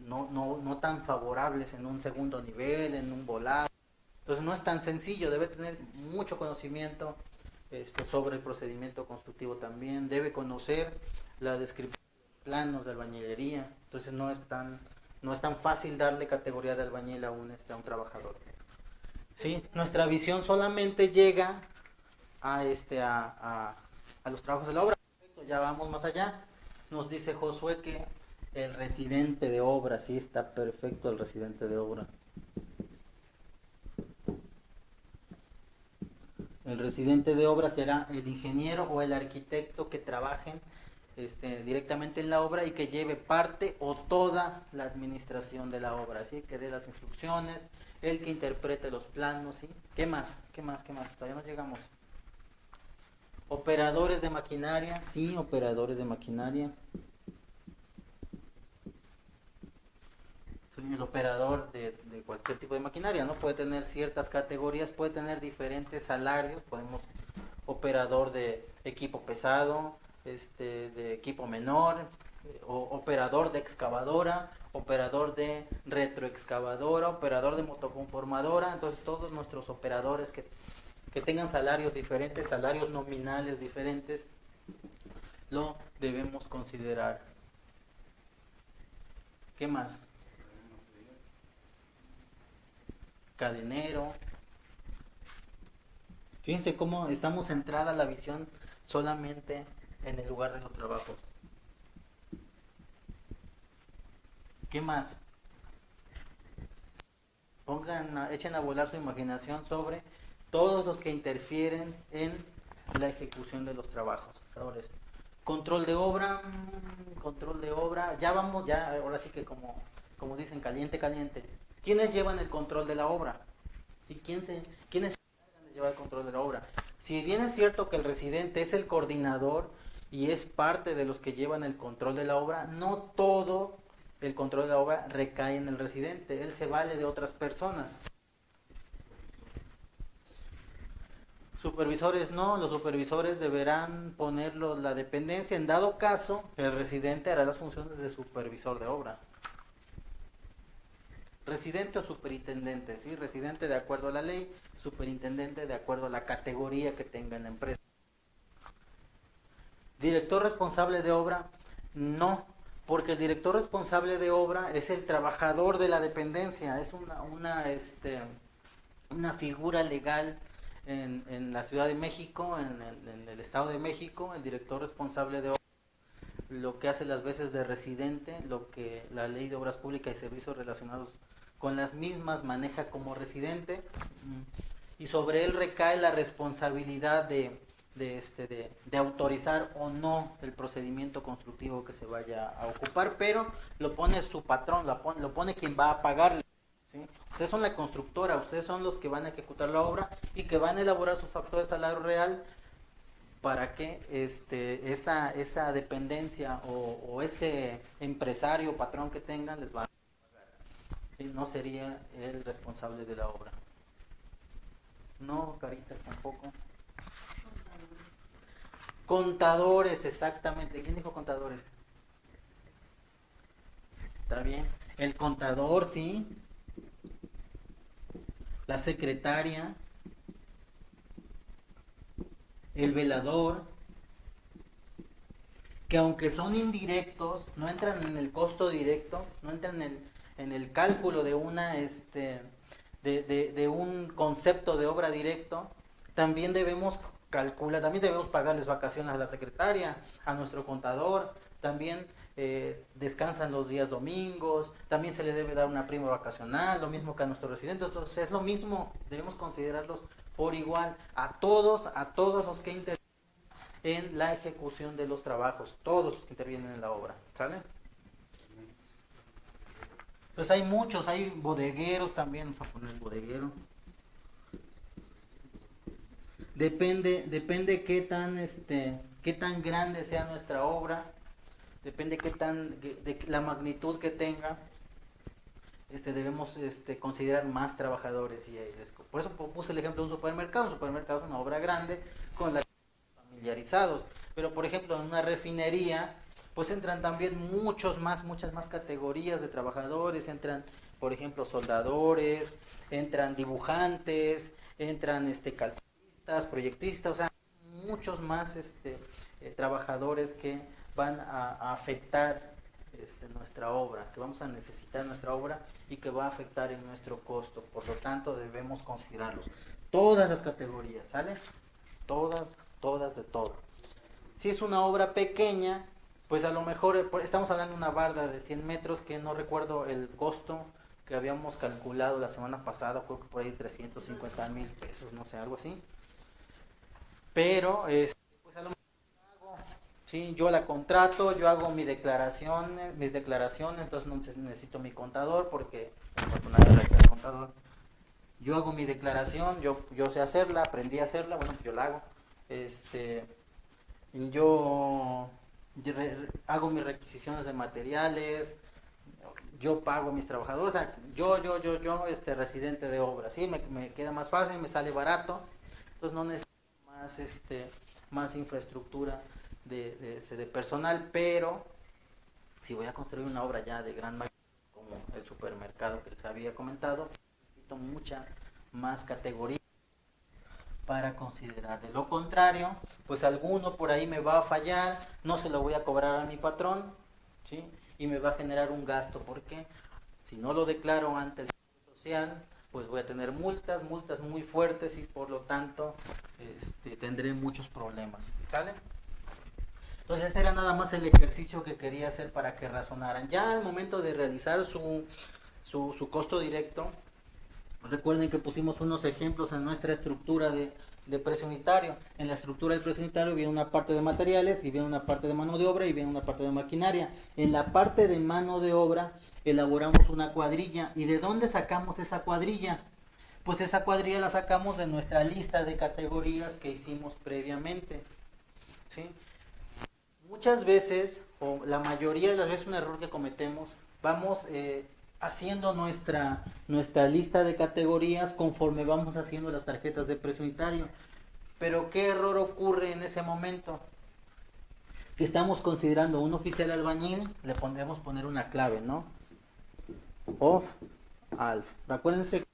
no tan favorables en un segundo nivel, en un volado. Entonces no es tan sencillo, debe tener mucho conocimiento sobre el procedimiento constructivo también, debe conocer la descripción de planos de albañilería. Entonces no es tan fácil darle categoría de albañil a un trabajador. ¿Sí? Nuestra visión solamente llega a los trabajos de la obra. Perfecto, ya vamos más allá. Nos dice Josué que el residente de obra, sí, está perfecto el residente de obra. El residente de obra será el ingeniero o el arquitecto que trabajen directamente en la obra y que lleve parte o toda la administración de la obra, ¿sí? Que dé las instrucciones, el que interprete los planos, ¿sí? ¿Qué más? ¿Qué más? ¿Qué más? Todavía no llegamos. Operadores de maquinaria, sí, operadores de maquinaria. Soy el operador de cualquier tipo de maquinaria, ¿no? Puede tener ciertas categorías, puede tener diferentes salarios. Podemos operador de equipo pesado, de equipo menor, operador de excavadora, operador de retroexcavadora, operador de motoconformadora. Entonces todos nuestros operadores que tengan salarios diferentes, salarios nominales diferentes, lo debemos considerar. ¿Qué más? Cadenero. Fíjense cómo estamos centrada la visión solamente en el lugar de los trabajos. ¿Qué más? Echen a volar su imaginación sobre todos los que interfieren en la ejecución de los trabajos. Control de obra, ya vamos, ya ahora sí que como dicen, caliente, caliente. ¿Quiénes llevan el control de la obra? ¿Sí? ¿Quiénes se encargan de llevar el control de la obra? Si bien es cierto que el residente es el coordinador y es parte de los que llevan el control de la obra, no todo el control de la obra recae en el residente, él se vale de otras personas. Supervisores no, los supervisores deberán ponerlo la dependencia. En dado caso, el residente hará las funciones de supervisor de obra. Residente o superintendente, ¿sí? Residente de acuerdo a la ley, superintendente de acuerdo a la categoría que tenga en la empresa. Director responsable de obra, no, porque el director responsable de obra es el trabajador de la dependencia, es una figura legal en la Ciudad de México, en el Estado de México. El director responsable de obra lo que hace las veces de residente, lo que la Ley de Obras Públicas y Servicios Relacionados con las mismas maneja como residente, y sobre él recae la responsabilidad de autorizar o no el procedimiento constructivo que se vaya a ocupar, pero lo pone su patrón, lo pone quien va a pagarle. ¿Sí? Ustedes son la constructora, ustedes son los que van a ejecutar la obra y que van a elaborar su factor de salario real para que esa dependencia o ese empresario o patrón que tengan les va a pagar. ¿Sí? No sería el responsable de la obra. No, Caritas tampoco. Contadores, exactamente. ¿Quién dijo contadores? ¿Está bien? El contador, sí. La secretaria. El velador. Que aunque son indirectos, no entran en el costo directo, no entran en el cálculo de de un concepto de obra directo. También debemos calcular, también debemos pagarles vacaciones a la secretaria, a nuestro contador, también descansan los días domingos, también se le debe dar una prima vacacional, lo mismo que a nuestros residentes. Entonces es lo mismo, debemos considerarlos por igual a todos los que intervienen en la ejecución de los trabajos, todos los que intervienen en la obra, ¿sale? Entonces hay muchos, hay bodegueros también, vamos a poner bodeguero. Depende qué tan grande sea nuestra obra, depende de la magnitud que tenga. Debemos considerar más trabajadores, y por eso puse el ejemplo de un supermercado. Un supermercado es una obra grande con la que estamos familiarizados, pero por ejemplo en una refinería pues entran también muchas más categorías de trabajadores. Entran, por ejemplo, soldadores, entran dibujantes, entran calculistas, proyectistas, o sea, muchos más trabajadores que van a afectar nuestra obra, que vamos a necesitar nuestra obra y que va a afectar en nuestro costo. Por lo tanto, debemos considerarlos. Todas las categorías, ¿sale? Todas de todo. Si es una obra pequeña, pues a lo mejor estamos hablando de una barda de 100 metros, que no recuerdo el costo que habíamos calculado la semana pasada, creo que por ahí 350,000 pesos, no sé, algo así. Pero, pues a lo mejor sí, yo la contrato, yo hago mis declaraciones, entonces no necesito mi contador, porque afortunadamente el contador. Yo hago mi declaración, yo sé hacerla, aprendí a hacerla, bueno, yo la hago. Yo hago mis requisiciones de materiales, yo pago a mis trabajadores, o sea, yo, residente de obra, ¿sí? Me queda más fácil, me sale barato, entonces no necesito más infraestructura de personal. Pero si voy a construir una obra ya de gran magnitud, como el supermercado que les había comentado, necesito mucha más categoría para considerar. De lo contrario, pues alguno por ahí me va a fallar, no se lo voy a cobrar a mi patrón, ¿sí? Y me va a generar un gasto, porque si no lo declaro ante el Seguro Social, pues voy a tener multas muy fuertes, y por lo tanto tendré muchos problemas, ¿sale? Entonces ese era nada más el ejercicio que quería hacer para que razonaran. Ya al momento de realizar su costo directo, recuerden que pusimos unos ejemplos en nuestra estructura de precio unitario. En la estructura del precio unitario viene una parte de materiales, y viene una parte de mano de obra, y viene una parte de maquinaria. En la parte de mano de obra elaboramos una cuadrilla. ¿Y de dónde sacamos esa cuadrilla? Pues esa cuadrilla la sacamos de nuestra lista de categorías que hicimos previamente, ¿sí? Muchas veces, o la mayoría de las veces, un error que cometemos, vamos haciendo nuestra lista de categorías conforme vamos haciendo las tarjetas de precio unitario. Pero ¿qué error ocurre en ese momento? Que estamos considerando un oficial albañil, le podemos poner una clave, ¿no? Of alf. Acuérdense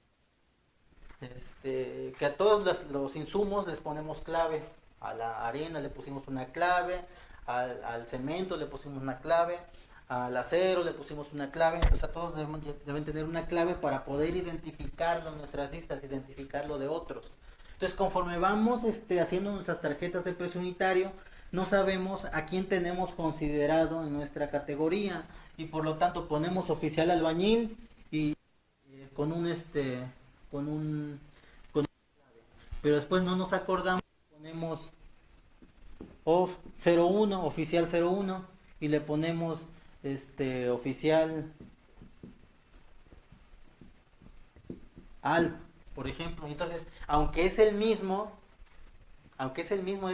que a todos los insumos les ponemos clave. A la arena le pusimos una clave, al cemento le pusimos una clave, al acero le pusimos una clave. Entonces a todos deben tener una clave para poder identificarlo en nuestras listas, identificarlo de otros. Entonces conforme vamos haciendo nuestras tarjetas de precio unitario, no sabemos a quién tenemos considerado en nuestra categoría y por lo tanto ponemos oficial albañil y con un con un con pero después no nos acordamos, ponemos of 01, oficial 01 y le ponemos oficial al, por ejemplo. Entonces, es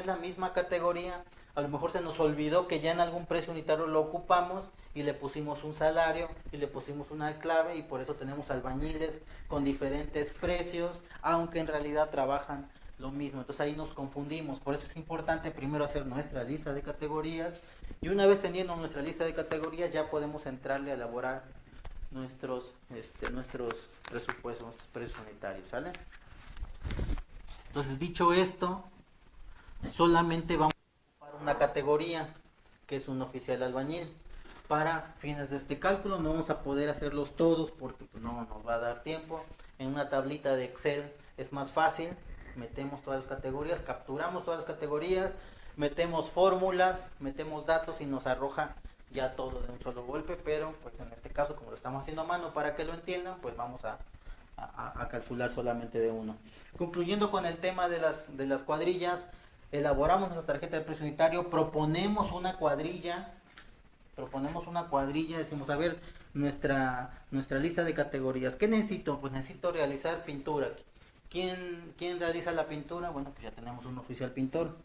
la misma categoría, a lo mejor se nos olvidó que ya en algún precio unitario lo ocupamos y le pusimos un salario y le pusimos una clave y por eso tenemos albañiles con diferentes precios, aunque en realidad trabajan lo mismo. Entonces ahí nos confundimos. Por eso es importante primero hacer nuestra lista de categorías y una vez teniendo nuestra lista de categorías ya podemos entrarle a elaborar nuestros presupuestos, nuestros precios unitarios, ¿sale? Entonces, dicho esto, solamente vamos a ocupar una categoría, que es un oficial albañil. Para fines de este cálculo no vamos a poder hacerlos todos porque pues, no nos va a dar tiempo. En una tablita de Excel es más fácil, metemos todas las categorías, capturamos todas las categorías, metemos fórmulas, metemos datos y nos arroja ya todo de un solo golpe, pero pues en este caso como lo estamos haciendo a mano para que lo entiendan, pues vamos a calcular solamente de uno. Concluyendo con el tema de las cuadrillas, elaboramos nuestra tarjeta de precio unitario, proponemos una cuadrilla, decimos, a ver, nuestra lista de categorías, ¿qué necesito? Pues necesito realizar pintura. ¿Quién realiza la pintura? Bueno, pues ya tenemos un oficial pintor.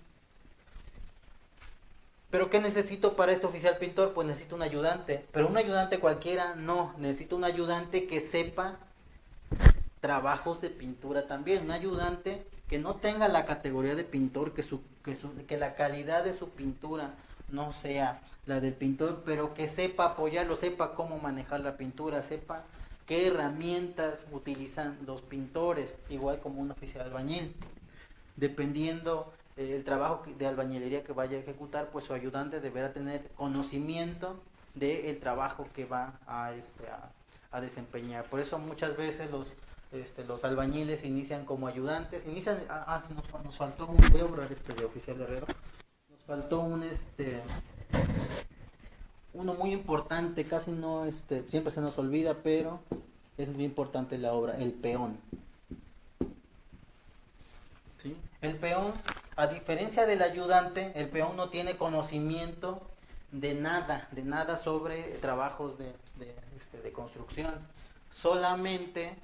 ¿Pero qué necesito para este oficial pintor? Pues necesito un ayudante, pero un ayudante cualquiera no, necesito un ayudante que sepa trabajos de pintura también, un ayudante que no tenga la categoría de pintor, que la calidad de su pintura no sea la del pintor, pero que sepa apoyarlo, sepa cómo manejar la pintura, sepa qué herramientas utilizan los pintores, igual como un oficial albañil. Dependiendo el trabajo de albañilería que vaya a ejecutar, pues su ayudante deberá tener conocimiento del trabajo que va a desempeñar. Por eso muchas veces los albañiles inician como ayudantes, nos faltó voy a borrar de oficial herrero, nos faltó uno muy importante, casi no, siempre se nos olvida, pero es muy importante la obra, el peón. ¿Sí? El peón, a diferencia del ayudante, el peón no tiene conocimiento de nada sobre trabajos de construcción, solamente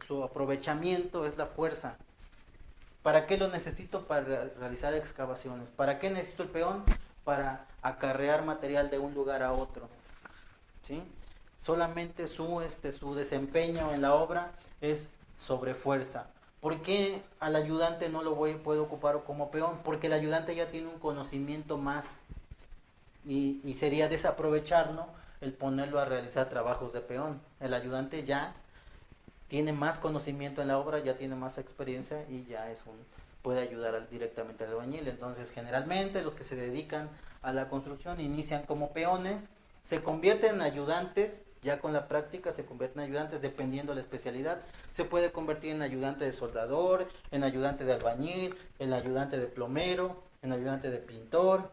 su aprovechamiento es la fuerza. ¿Para qué lo necesito? Para realizar excavaciones. ¿Para qué necesito el peón? Para acarrear material de un lugar a otro. ¿Sí? Solamente su desempeño en la obra es sobre fuerza. ¿Por qué al ayudante no puedo ocupar como peón? Porque el ayudante ya tiene un conocimiento más y sería desaprovecharlo el ponerlo a realizar trabajos de peón. El ayudante ya tiene más conocimiento en la obra, ya tiene más experiencia y ya puede ayudar directamente al albañil. Entonces, generalmente los que se dedican a la construcción inician como peones, se convierten en ayudantes, ya con la práctica se convierten en ayudantes dependiendo de la especialidad. Se puede convertir en ayudante de soldador, en ayudante de albañil, en ayudante de plomero, en ayudante de pintor,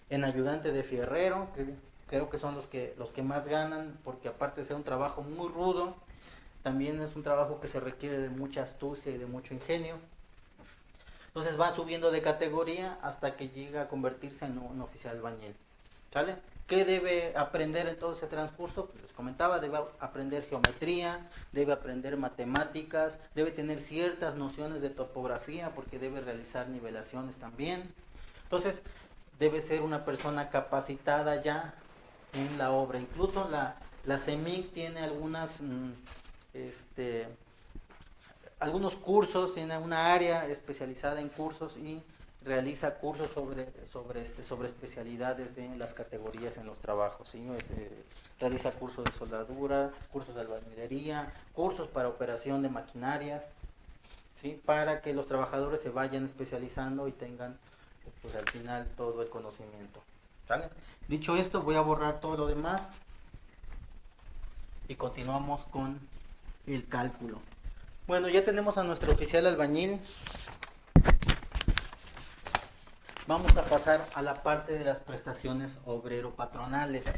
en ayudante de fierrero, que creo que son los que más ganan, porque aparte de ser un trabajo muy rudo, también es un trabajo que se requiere de mucha astucia y de mucho ingenio. Entonces va subiendo de categoría hasta que llega a convertirse en un oficial albañil. ¿Sale? ¿Qué debe aprender en todo ese transcurso? Pues les comentaba, debe aprender geometría, debe aprender matemáticas, debe tener ciertas nociones de topografía porque debe realizar nivelaciones también. Entonces, debe ser una persona capacitada ya en la obra. Incluso la CEMIC tiene algunas algunos cursos, tiene una área especializada en cursos y realiza cursos sobre especialidades de las categorías en los trabajos, ¿sí? Realiza cursos de soldadura, cursos de albañilería, cursos para operación de maquinarias, ¿sí? Para que los trabajadores se vayan especializando y tengan, pues al final, todo el conocimiento. ¿Sale? Dicho esto, voy a borrar todo lo demás y continuamos con el cálculo. Bueno, ya tenemos a nuestro oficial albañil. Vamos a pasar a la parte de las prestaciones obrero-patronales.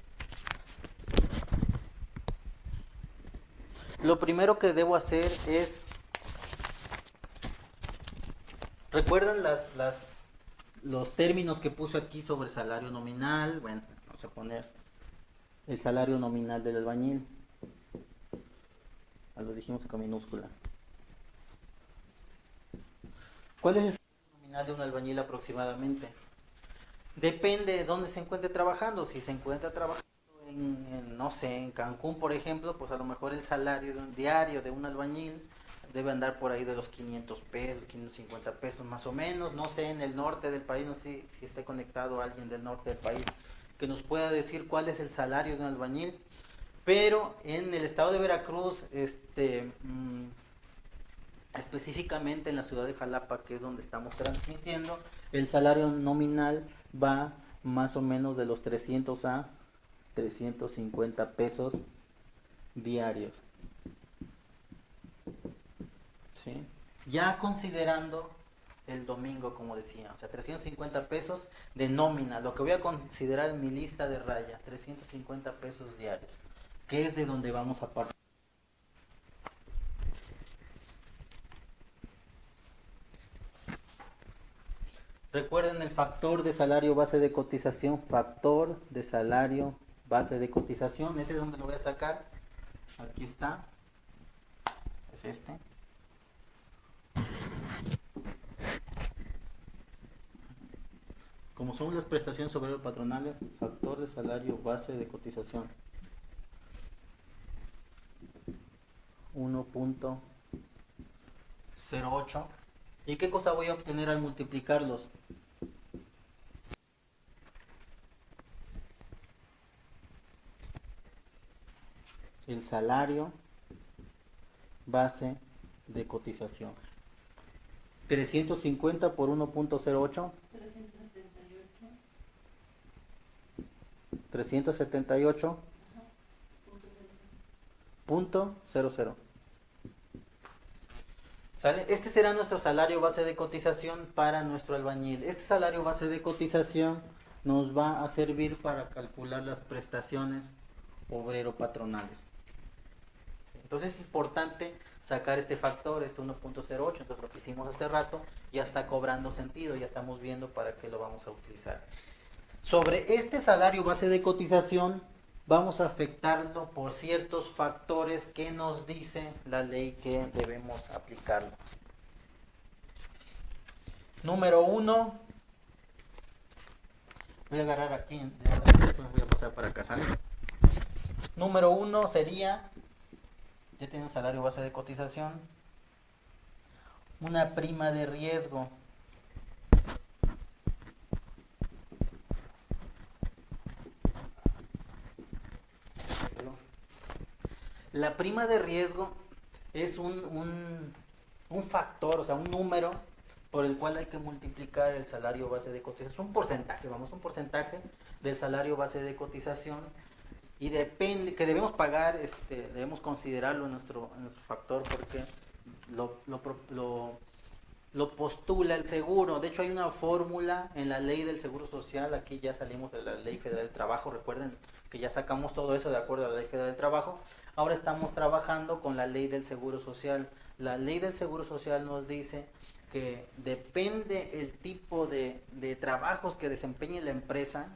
Lo primero que debo hacer es, ¿recuerdan los términos que puse aquí sobre salario nominal? Bueno, vamos a poner el salario nominal del albañil. Lo dijimos con minúscula. ¿Cuál es el salario nominal de un albañil aproximadamente? Depende de dónde se encuentre trabajando. Si se encuentra trabajando no sé, en Cancún, por ejemplo, pues a lo mejor el salario diario de un albañil debe andar por ahí de los 500 pesos, 550 pesos más o menos. No sé, en el norte del país, no sé si esté conectado alguien del norte del país que nos pueda decir cuál es el salario de un albañil. Pero en el estado de Veracruz, específicamente en la ciudad de Jalapa, que es donde estamos transmitiendo, el salario nominal va más o menos de los 300 a 350 pesos diarios. ¿Sí? Ya considerando el domingo, como decía, o sea, 350 pesos de nómina, lo que voy a considerar en mi lista de raya, 350 pesos diarios, que es de donde vamos a partir. Recuerden el factor de salario base de cotización, factor de salario base de cotización, ese es donde lo voy a sacar. Aquí está, es este. Como son las prestaciones obrero patronales, factor de salario base de cotización 1.08. ¿Y qué cosa voy a obtener al multiplicarlos? El salario base de cotización. 350 por 1.08. 378.00. ¿Sale? Este será nuestro salario base de cotización para nuestro albañil. Este salario base de cotización nos va a servir para calcular las prestaciones obrero-patronales. Entonces es importante sacar este factor, este 1.08, entonces lo que hicimos hace rato ya está cobrando sentido, ya estamos viendo para qué lo vamos a utilizar. Sobre este salario base de cotización vamos a afectarlo por ciertos factores que nos dice la ley que debemos aplicarlo. Número 1, voy a agarrar aquí, después voy a pasar para acá, ¿sale? Número 1 sería, ya tiene un salario base de cotización, una prima de riesgo. La prima de riesgo es un factor, o sea, un número por el cual hay que multiplicar el salario base de cotización. Un porcentaje, un porcentaje del salario base de cotización y depende, que debemos pagar, debemos considerarlo en nuestro factor porque lo postula el seguro. De hecho hay una fórmula en la ley del seguro social, aquí ya salimos de la ley federal del trabajo, recuerden que ya sacamos todo eso de acuerdo a la ley federal del trabajo, ahora estamos trabajando con la ley del seguro social. La ley del seguro social nos dice que depende el tipo de trabajos que desempeñe la empresa,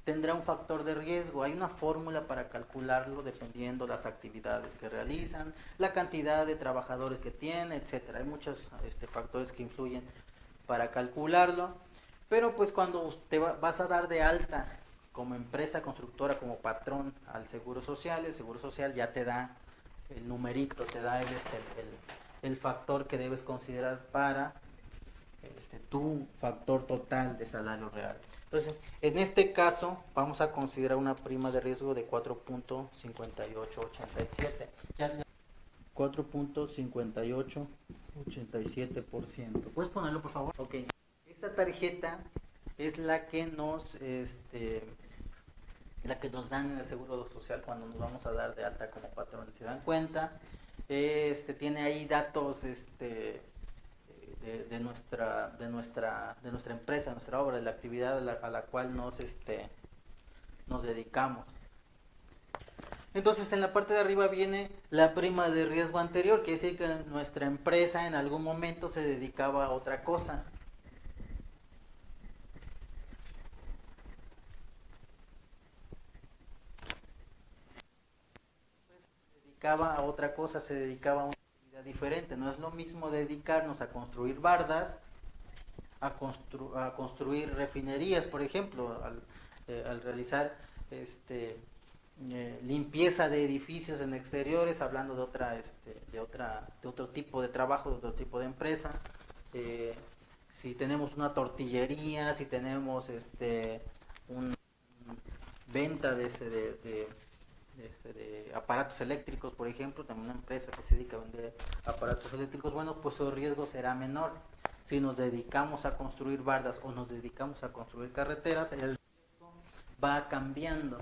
tendrá un factor de riesgo. Hay una fórmula para calcularlo dependiendo las actividades que realizan, la cantidad de trabajadores que tiene, etcétera. Hay muchos factores que influyen para calcularlo, pero pues cuando te vas a dar de alta como empresa constructora, como patrón al Seguro Social, el Seguro Social ya te da el numerito, te da el factor que debes considerar para tu factor total de salario real. Entonces, en este caso, vamos a considerar una prima de riesgo de 4.5887. 4.5887%. ¿Puedes ponerlo, por favor? Ok. Esta tarjeta es la que nos dan en el Seguro Social cuando nos vamos a dar de alta como patrón. Si se dan cuenta, tiene ahí datos de nuestra empresa, de nuestra obra, de la actividad a la cual nos dedicamos. Entonces en la parte de arriba viene la prima de riesgo anterior, que decir que nuestra empresa en algún momento se dedicaba a otra cosa. Se dedicaba a una actividad diferente. No es lo mismo dedicarnos a construir bardas, a construir refinerías, por ejemplo, al realizar limpieza de edificios en exteriores, hablando de otro tipo de trabajo, de otro tipo de empresa. Eh, si tenemos una tortillería, si tenemos un venta de aparatos eléctricos, por ejemplo, también una empresa que se dedica a vender aparatos eléctricos, bueno, pues su riesgo será menor. Si nos dedicamos a construir bardas o nos dedicamos a construir carreteras, el riesgo va cambiando.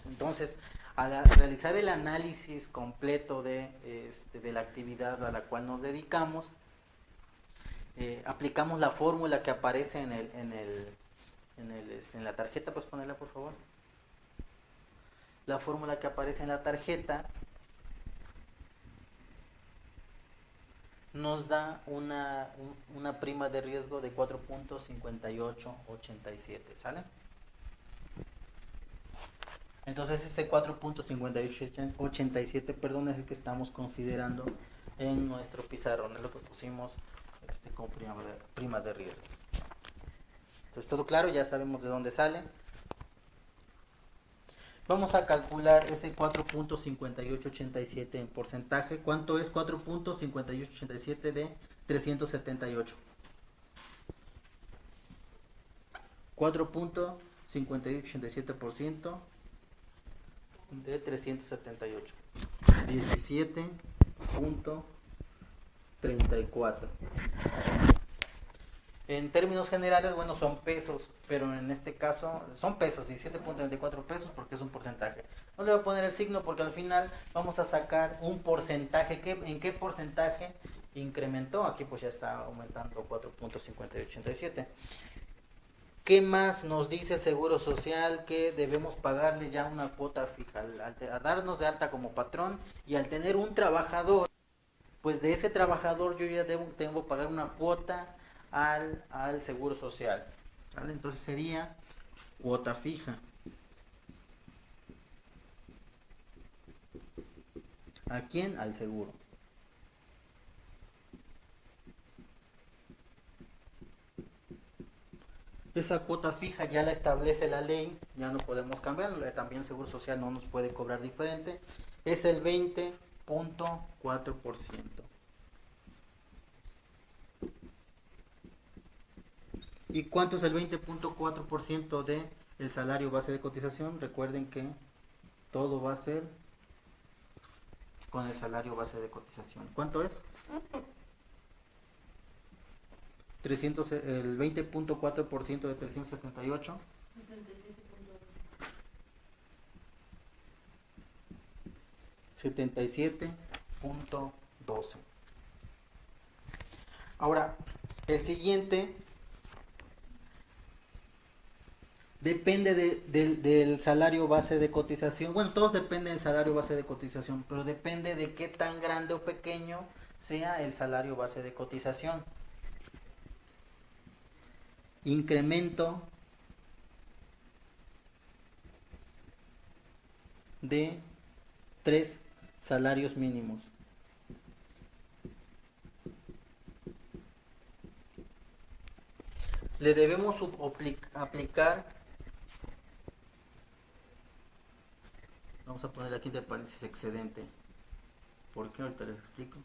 Entonces, al realizar el análisis completo de la actividad a la cual nos dedicamos, aplicamos la fórmula que aparece en la tarjeta. ¿Puedes ponerla, por favor? La fórmula que aparece en la tarjeta nos da una prima de riesgo de 4.5887, ¿sale? Entonces ese 4.5887, perdón, es el que estamos considerando en nuestro pizarrón, es lo que pusimos como prima de riesgo. Entonces todo claro, ya sabemos de dónde sale. Vamos a calcular ese 4.5887 en porcentaje. ¿Cuánto es 4.5887 de 378? 4.5887% de 378. 17.34. En términos generales, bueno, son pesos, pero en este caso son pesos, 17.34 pesos porque es un porcentaje. No le voy a poner el signo porque al final vamos a sacar un porcentaje. ¿En qué porcentaje incrementó? Aquí pues ya está aumentando 4.5887. ¿Qué más nos dice el Seguro Social? Que debemos pagarle ya una cuota fija al darnos de alta como patrón y al tener un trabajador, pues de ese trabajador yo ya tengo que pagar una cuota al Seguro Social, ¿vale? Entonces sería cuota fija. ¿A quién? Al seguro. Esa cuota fija ya la establece la ley, ya no podemos cambiarla, también el Seguro Social no nos puede cobrar diferente, es el 20.4%. ¿Y cuánto es el 20.4% de el salario base de cotización? Recuerden que todo va a ser con el salario base de cotización. ¿Cuánto es? 20.4% de 378. 77.12. Ahora, el siguiente depende del salario base de cotización. Bueno, todos dependen del salario base de cotización, pero depende de qué tan grande o pequeño sea el salario base de cotización. Incremento de 3 salarios mínimos. Le debemos aplicar, vamos a poner aquí entre paréntesis excedente. ¿Por qué? Ahorita les explico.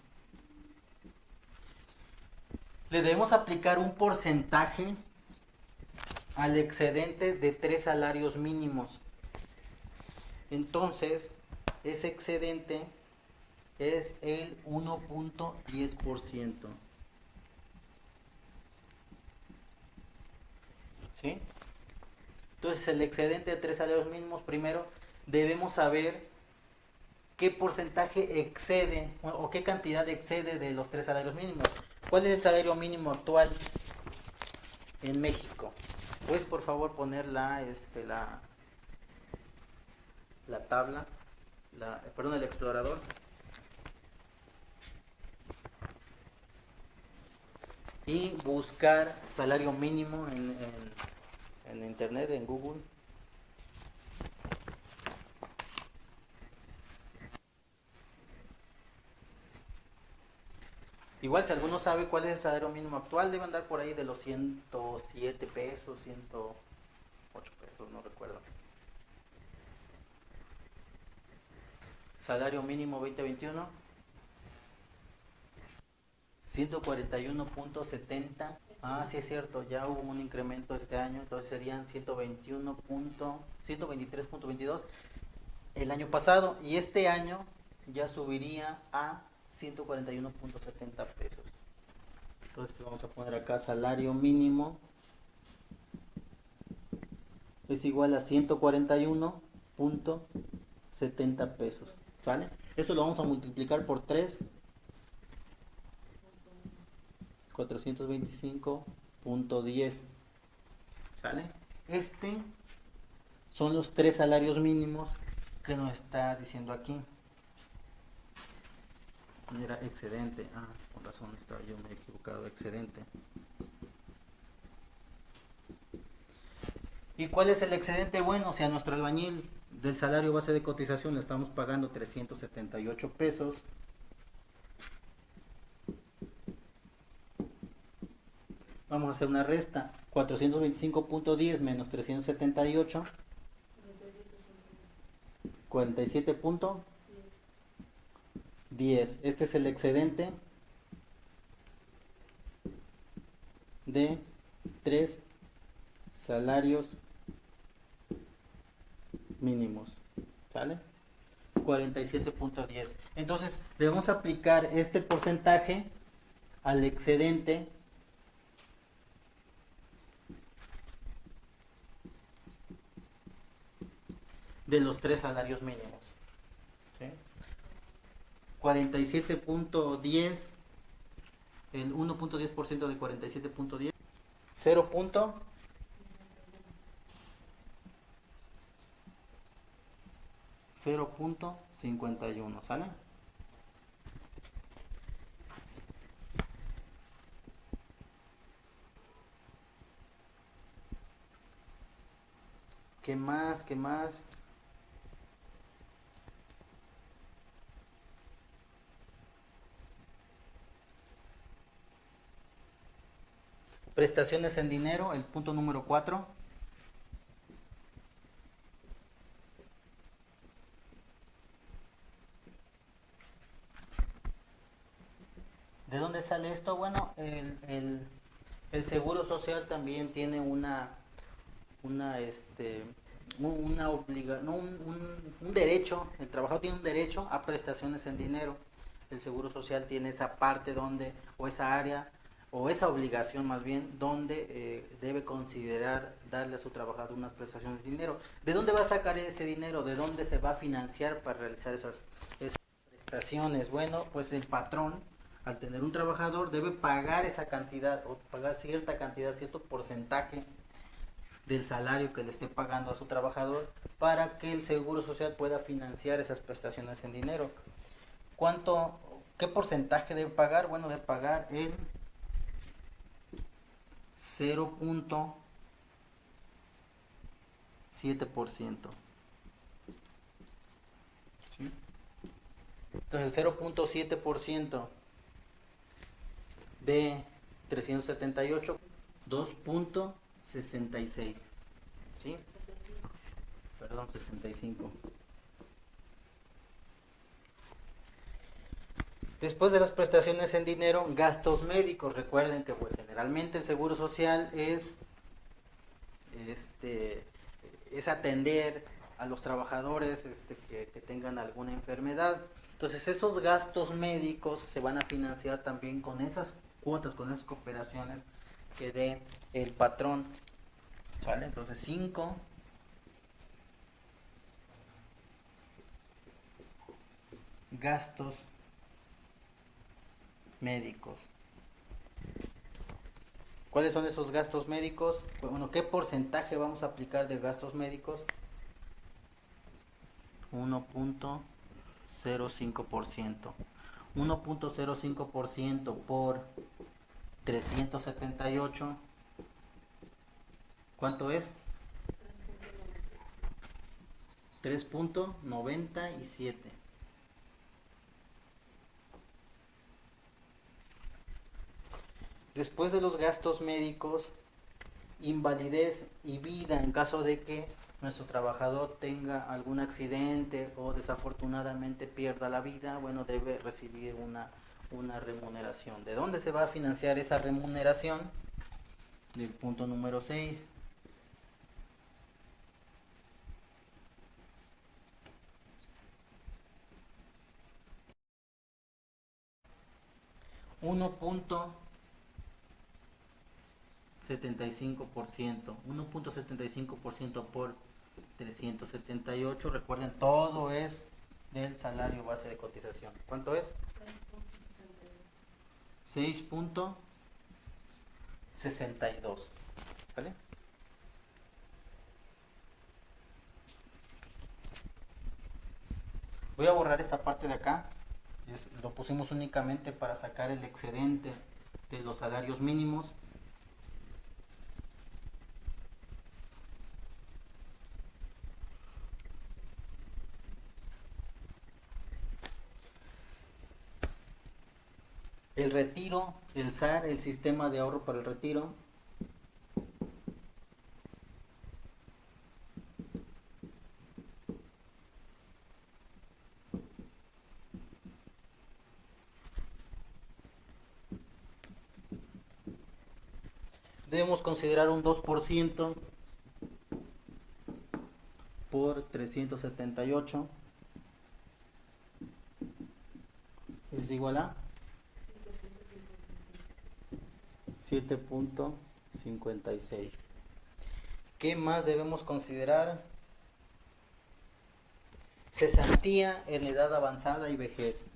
Le debemos aplicar un porcentaje al excedente de 3 salarios mínimos. Entonces, ese excedente es el 1.10%. ¿Sí? Entonces, el excedente de 3 salarios mínimos, primero debemos saber qué porcentaje excede o qué cantidad excede de los 3 salarios mínimos. ¿Cuál es el salario mínimo actual en México? ¿Puedes por favor poner la tabla, perdón, el explorador? Y buscar salario mínimo en internet, en Google. Igual si alguno sabe cuál es el salario mínimo actual, debe andar por ahí de los 107 pesos, 108 pesos, no recuerdo. Salario mínimo 2021, 141.70. Ah, sí es cierto, ya hubo un incremento este año, entonces serían 123.22 el año pasado, y este año ya subiría a 141.70 pesos. Entonces vamos a poner acá salario mínimo es igual a 141.70 pesos. ¿Sale? Eso lo vamos a multiplicar por 3, 425.10. ¿Sale? Son los 3 salarios mínimos que nos está diciendo aquí. Era excedente. Ah, con razón, estaba yo me he equivocado. Excedente. ¿Y cuál es el excedente? Bueno, si a nuestro albañil del salario base de cotización le estamos pagando 378 pesos, vamos a hacer una resta. 425.10 menos 378, 47.10. Este es el excedente de 3 salarios mínimos. ¿Sale? 47.10. Entonces debemos aplicar este porcentaje al excedente de los 3 salarios mínimos. ¿Sí? 47.10, el 1.10% de 47.10, 0.51, ¿sale? ¿Qué más? ¿Qué más? Prestaciones en dinero, el punto número 4. ¿De dónde sale esto? Bueno, el Seguro Social también tiene un derecho, el trabajador tiene un derecho a prestaciones en dinero. El Seguro Social tiene esa parte donde, o esa área, o esa obligación más bien, donde debe considerar darle a su trabajador unas prestaciones de dinero. ¿De dónde va a sacar ese dinero? ¿De dónde se va a financiar para realizar esas prestaciones? Bueno, pues el patrón, al tener un trabajador, debe pagar esa cantidad, o pagar cierta cantidad, cierto porcentaje del salario que le esté pagando a su trabajador, para que el Seguro Social pueda financiar esas prestaciones en dinero. ¿Qué porcentaje debe pagar? Bueno, debe pagar el 0.7%. ¿Sí? Entonces el 0.7% de 378, 2.66. ¿Sí? Perdón, 65. Después de las prestaciones en dinero, gastos médicos. Recuerden que pues, generalmente el seguro social este, es atender a los trabajadores que tengan alguna enfermedad. Entonces esos gastos médicos se van a financiar también con esas cuotas, con esas cooperaciones que dé el patrón. ¿Sale? Entonces 5 gastos médicos. ¿Cuáles son esos gastos médicos? Bueno, ¿qué porcentaje vamos a aplicar de gastos médicos? 1.05%. 1.05% por 378. ¿Cuánto es? 3.97. Después de los gastos médicos, invalidez y vida en caso de que nuestro trabajador tenga algún accidente o desafortunadamente pierda la vida, bueno, debe recibir una remuneración. ¿De dónde se va a financiar esa remuneración? Del punto número 6. Uno punto 75%, 1.75% por 378. Recuerden, todo es del salario base de cotización. ¿Cuánto es? 6.62. ¿Vale? Voy a borrar esta parte de acá. Lo pusimos únicamente para sacar el excedente de los salarios mínimos. El retiro, el SAR, el sistema de ahorro para el retiro. Debemos considerar un 2% por 378 es igual a 7.56. ¿Qué más debemos considerar? Cesantía en edad avanzada y vejez.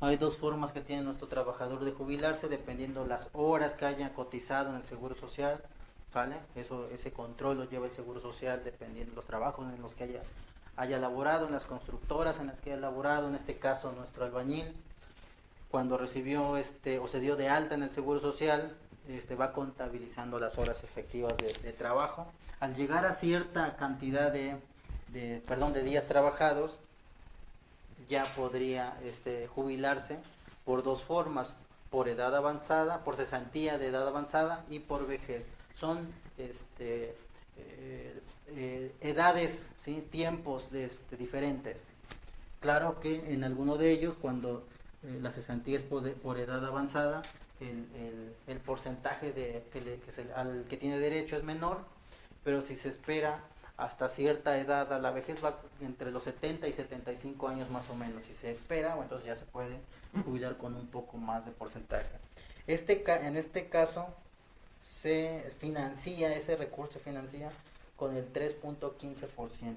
Hay dos formas que tiene nuestro trabajador de jubilarse, dependiendo las horas que haya cotizado en el Seguro Social, ¿vale? Ese control lo lleva el Seguro Social dependiendo de los trabajos en los que haya laborado, en las constructoras en las que haya laborado, en este caso nuestro albañil, cuando recibió o se dio de alta en el Seguro Social, va contabilizando las horas efectivas de trabajo. Al llegar a cierta cantidad de días trabajados, ya podría jubilarse por dos formas: por edad avanzada, por cesantía de edad avanzada y por vejez. Son edades, ¿sí? Tiempos diferentes. Claro que en alguno de ellos, cuando la cesantía es por edad avanzada, el porcentaje al que tiene derecho es menor, pero si se espera hasta cierta edad a la vejez, va entre los 70 y 75 años más o menos. Si se espera, entonces ya se puede jubilar con un poco más de porcentaje. En este caso, ese recurso se financia con el 3.15%.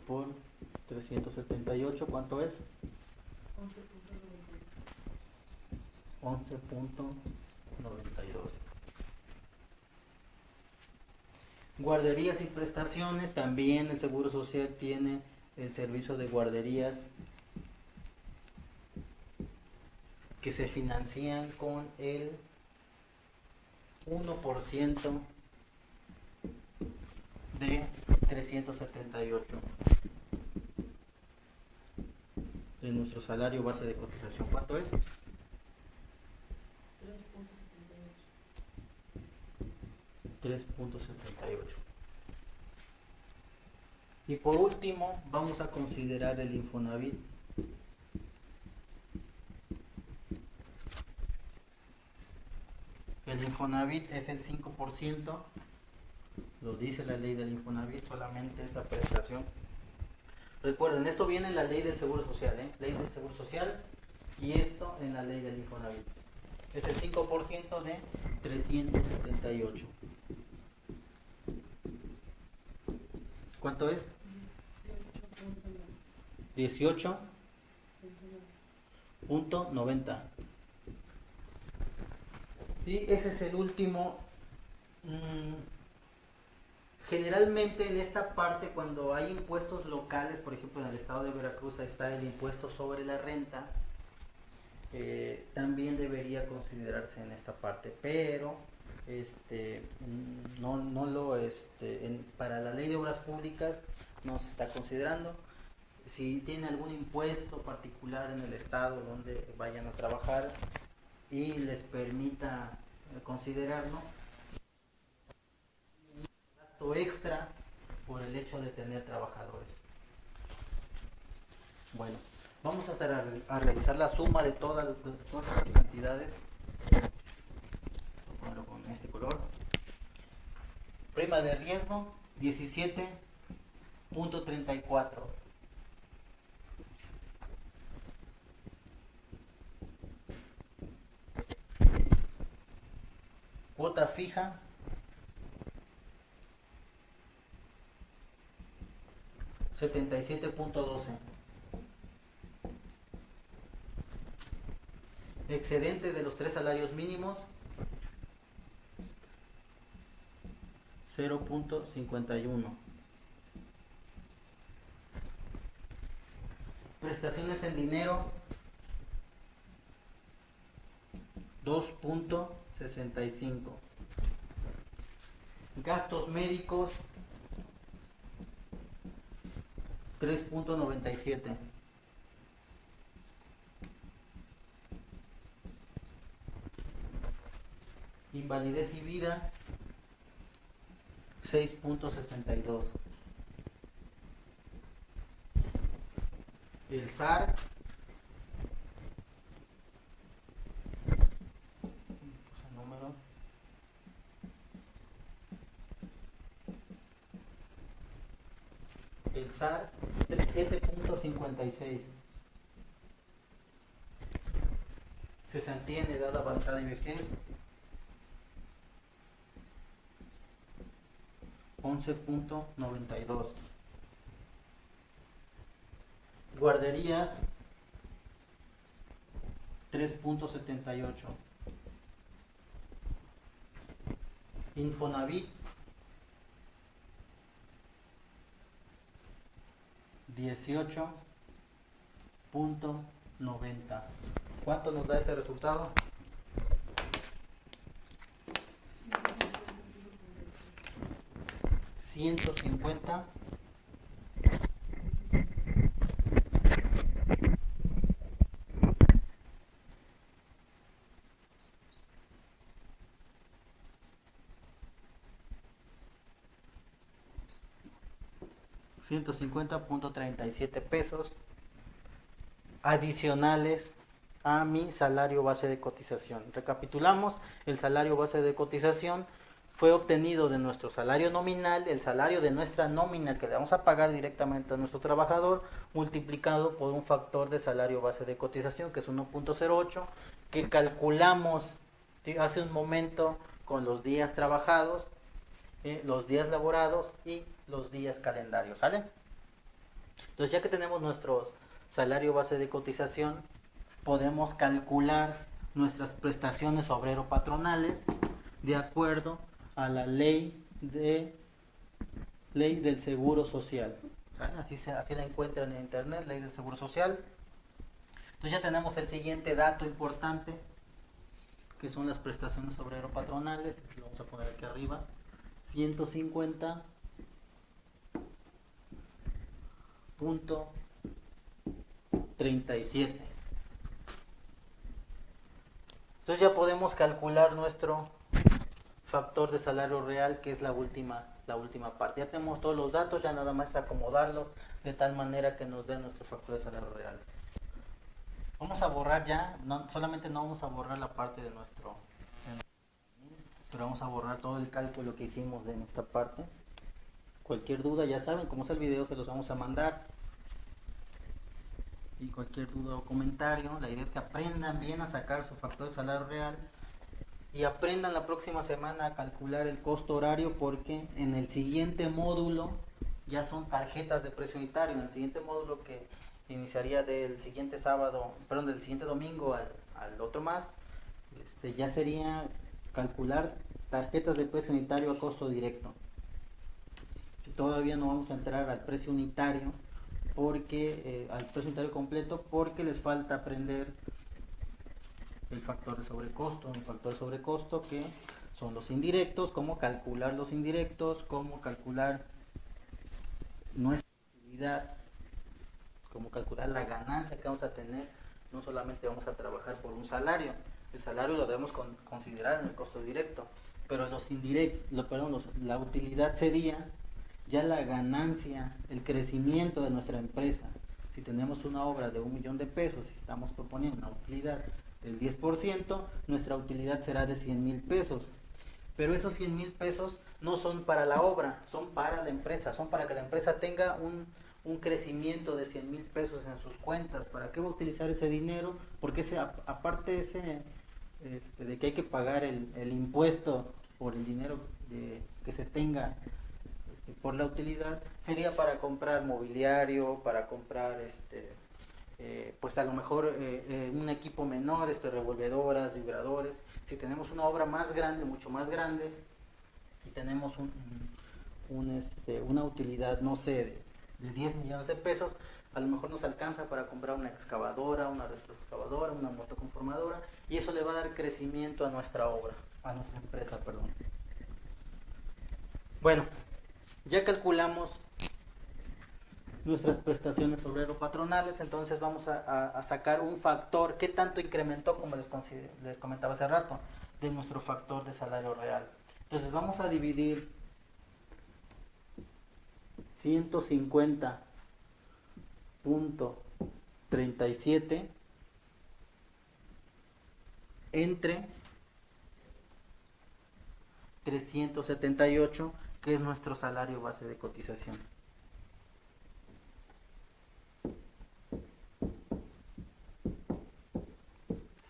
Por 378, ¿cuánto es? 11.92. Guarderías y prestaciones. También el Seguro Social tiene el servicio de guarderías que se financian con el 1% de 378. de nuestro salario base de cotización. ¿Cuánto es? 3.78. Y por último, vamos a considerar el Infonavit. El Infonavit es el 5%, lo dice la ley del Infonavit, solamente esa prestación. Recuerden, esto viene en la ley del Seguro Social, ley del Seguro Social, y esto en la ley del Infonavit. Es el 5% de 378. ¿Cuánto es? 18.90. Y ese es el último. Generalmente en esta parte, cuando hay impuestos locales, por ejemplo en el estado de Veracruz, ahí está el impuesto sobre la renta, también debería considerarse en esta parte, pero no lo para la ley de obras públicas no se está considerando. Si tiene algún impuesto particular en el estado donde vayan a trabajar y les permita considerarlo, gasto extra por el hecho de tener trabajadores. Bueno, vamos a realizar la suma de todas estas cantidades. Voy a ponerlo con este color. Prima de riesgo 17.34. Cuota fija 77.12. Excedente de los 3 salarios mínimos 0.51. Prestaciones en dinero 2.65. Gastos médicos 3.97. Invalidez y vida 6.62. El SAR el SAR 7.56. Cesantía en edad avanzada y vejez 11.92. Guarderías 3.78. Infonavit 18.90. ¿Cuánto nos da ese resultado? $150. $150.37 adicionales a mi salario base de cotización. Recapitulamos, el salario base de cotización fue obtenido de nuestro salario nominal, el salario de nuestra nómina que le vamos a pagar directamente a nuestro trabajador, multiplicado por un factor de salario base de cotización que es 1.08, que calculamos hace un momento con los días trabajados, los días laborados y los días calendarios, ¿sale? Entonces, ya que tenemos nuestro salario base de cotización, podemos calcular nuestras prestaciones obrero-patronales de acuerdo a la ley del Seguro Social. Así la encuentran en internet, ley del Seguro Social. Entonces ya tenemos el siguiente dato importante, que son las prestaciones obrero-patronales. Lo vamos a poner aquí arriba. 150.37 37. Entonces ya podemos calcular nuestro factor de salario real, que es la última parte. Ya tenemos todos los datos, ya nada más es acomodarlos de tal manera que nos dé nuestro factor de salario real. Vamos a borrar ya, solamente no vamos a borrar la parte de nuestro, pero vamos a borrar todo el cálculo que hicimos en esta parte. Cualquier duda, ya saben, como es el video, se los vamos a mandar. Y cualquier duda o comentario, la idea es que aprendan bien a sacar su factor de salario real y aprendan la próxima semana a calcular el costo horario, porque en el siguiente módulo ya son tarjetas de precio unitario. En el siguiente módulo, que iniciaría del siguiente sábado, perdón, del siguiente domingo al otro más, ya sería calcular tarjetas de precio unitario a costo directo. Todavía no vamos a entrar al precio unitario, porque al precio unitario completo, porque les falta aprender el factor de sobrecosto. El factor de sobrecosto, que son los indirectos, cómo calcular los indirectos, cómo calcular nuestra utilidad, cómo calcular la ganancia que vamos a tener. No solamente vamos a trabajar por un salario, el salario lo debemos considerar en el costo directo, pero los indirectos, la utilidad sería ya la ganancia, el crecimiento de nuestra empresa. Si tenemos una obra de 1 millón de pesos, si estamos proponiendo una utilidad del 10%, nuestra utilidad será de 100,000 pesos. Pero esos 100,000 pesos no son para la obra, son para la empresa, son para que la empresa tenga un crecimiento de 100,000 pesos en sus cuentas. ¿Para qué va a utilizar ese dinero? Porque aparte de que hay que pagar el impuesto por el dinero que se tenga por la utilidad, sería para comprar mobiliario, para comprar pues a lo mejor un equipo menor, revolvedoras, vibradores. Si tenemos una obra más grande, mucho más grande, y tenemos una utilidad, no sé, de 10 millones de pesos, a lo mejor nos alcanza para comprar una excavadora, una retroexcavadora, una motoconformadora, y eso le va a dar crecimiento a nuestra obra, a nuestra empresa, perdón. Bueno, ya calculamos nuestras prestaciones obrero-patronales, entonces vamos a sacar un factor. ¿Qué tanto incrementó, como les comentaba hace rato, de nuestro factor de salario real? Entonces vamos a dividir 150.37 entre 378, que es nuestro salario base de cotización.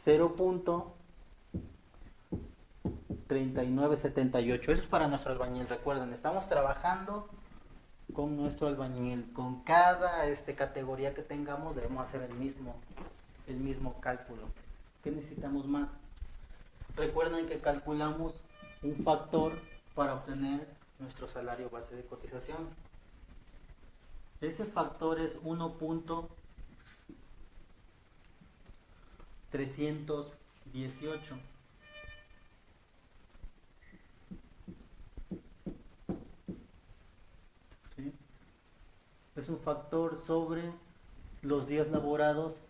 $0.3978. Eso es para nuestro albañil. Recuerden, estamos trabajando con nuestro albañil. Con cada categoría que tengamos debemos hacer el mismo cálculo. ¿Qué necesitamos más? Recuerden que calculamos un factor para obtener nuestro salario base de cotización. Ese factor es 1.318. ¿Sí? Es un factor sobre los días laborados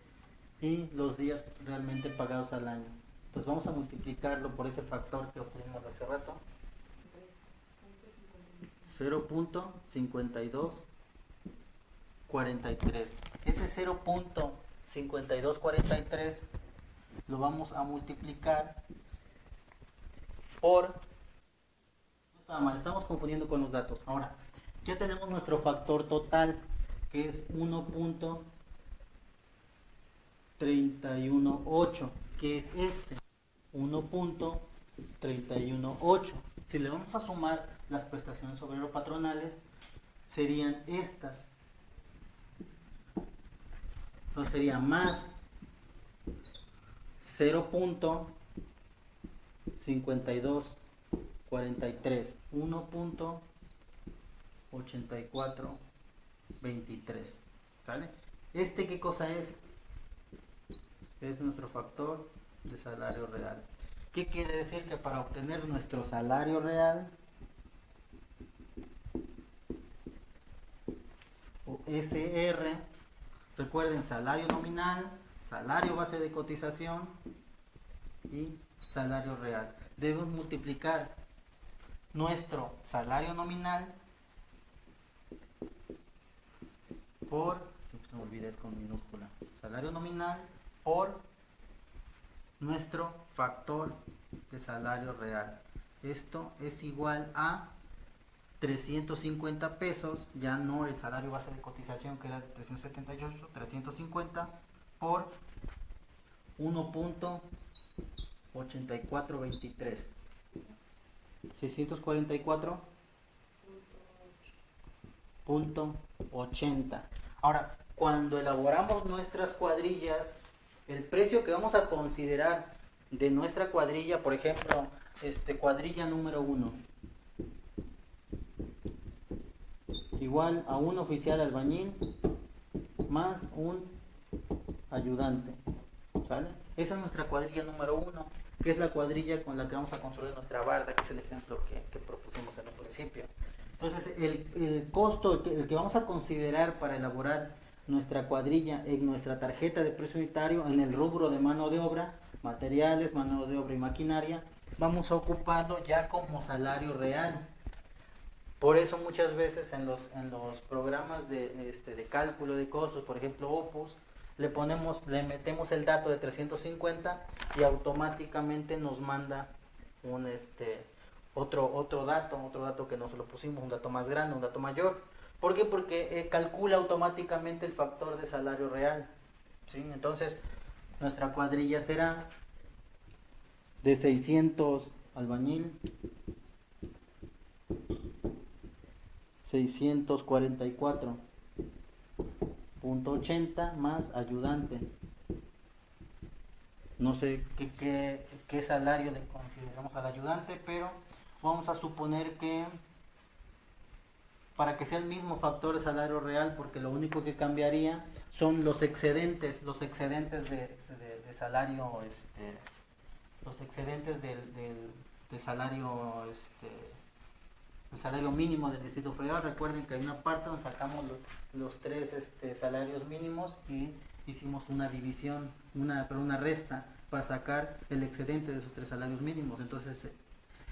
y los días realmente pagados al año. Entonces vamos a multiplicarlo por ese factor que obtuvimos hace rato. 0.5243. Ese 0.5243 lo vamos a multiplicar por... No está mal, estamos confundiendo con los datos. Ahora, ya tenemos nuestro factor total, que es 1.318, que es 1.318. Si le vamos a sumar las prestaciones obrero-patronales, serían estas. Entonces sería más 0.5243, 1.8423. ¿Vale? ¿Qué cosa es? Es nuestro factor de salario real. ¿Qué quiere decir? Que para obtener nuestro salario real, o SR, Recuerden, salario nominal, salario base de cotización y salario real. Debemos multiplicar nuestro salario nominal por, siempre me olvidé, es con minúscula, salario nominal por nuestro factor de salario real. Esto es igual a 350 pesos, ya no el salario base de cotización que era de 378, 350 por 1.8423. 644.80. Ahora, cuando elaboramos nuestras cuadrillas, el precio que vamos a considerar de nuestra cuadrilla, por ejemplo, cuadrilla número 1, igual a un oficial albañil más un ayudante, ¿sale? Esa es nuestra cuadrilla número 1, que es la cuadrilla con la que vamos a construir nuestra barda, que es el ejemplo que propusimos en un principio. Entonces, el costo, el que vamos a considerar para elaborar nuestra cuadrilla en nuestra tarjeta de precio unitario, en el rubro de mano de obra, materiales, mano de obra y maquinaria, vamos a ocuparlo ya como salario real. Por eso muchas veces en los programas de cálculo de costos, por ejemplo Opus, le metemos el dato de 350 y automáticamente nos manda un otro dato que no se lo pusimos, un dato más grande, un dato mayor. ¿Por qué? Porque calcula automáticamente el factor de salario real, ¿sí? Entonces, nuestra cuadrilla será de 600 albañil, 644.80 más ayudante. No sé qué salario le consideramos al ayudante, pero vamos a suponer que para que sea el mismo factor de salario real, porque lo único que cambiaría son los excedentes de salario, los excedentes del salario, el salario mínimo del Distrito Federal. Recuerden que hay una parte donde sacamos los tres salarios mínimos y hicimos una división, una resta para sacar el excedente de esos tres salarios mínimos. Entonces,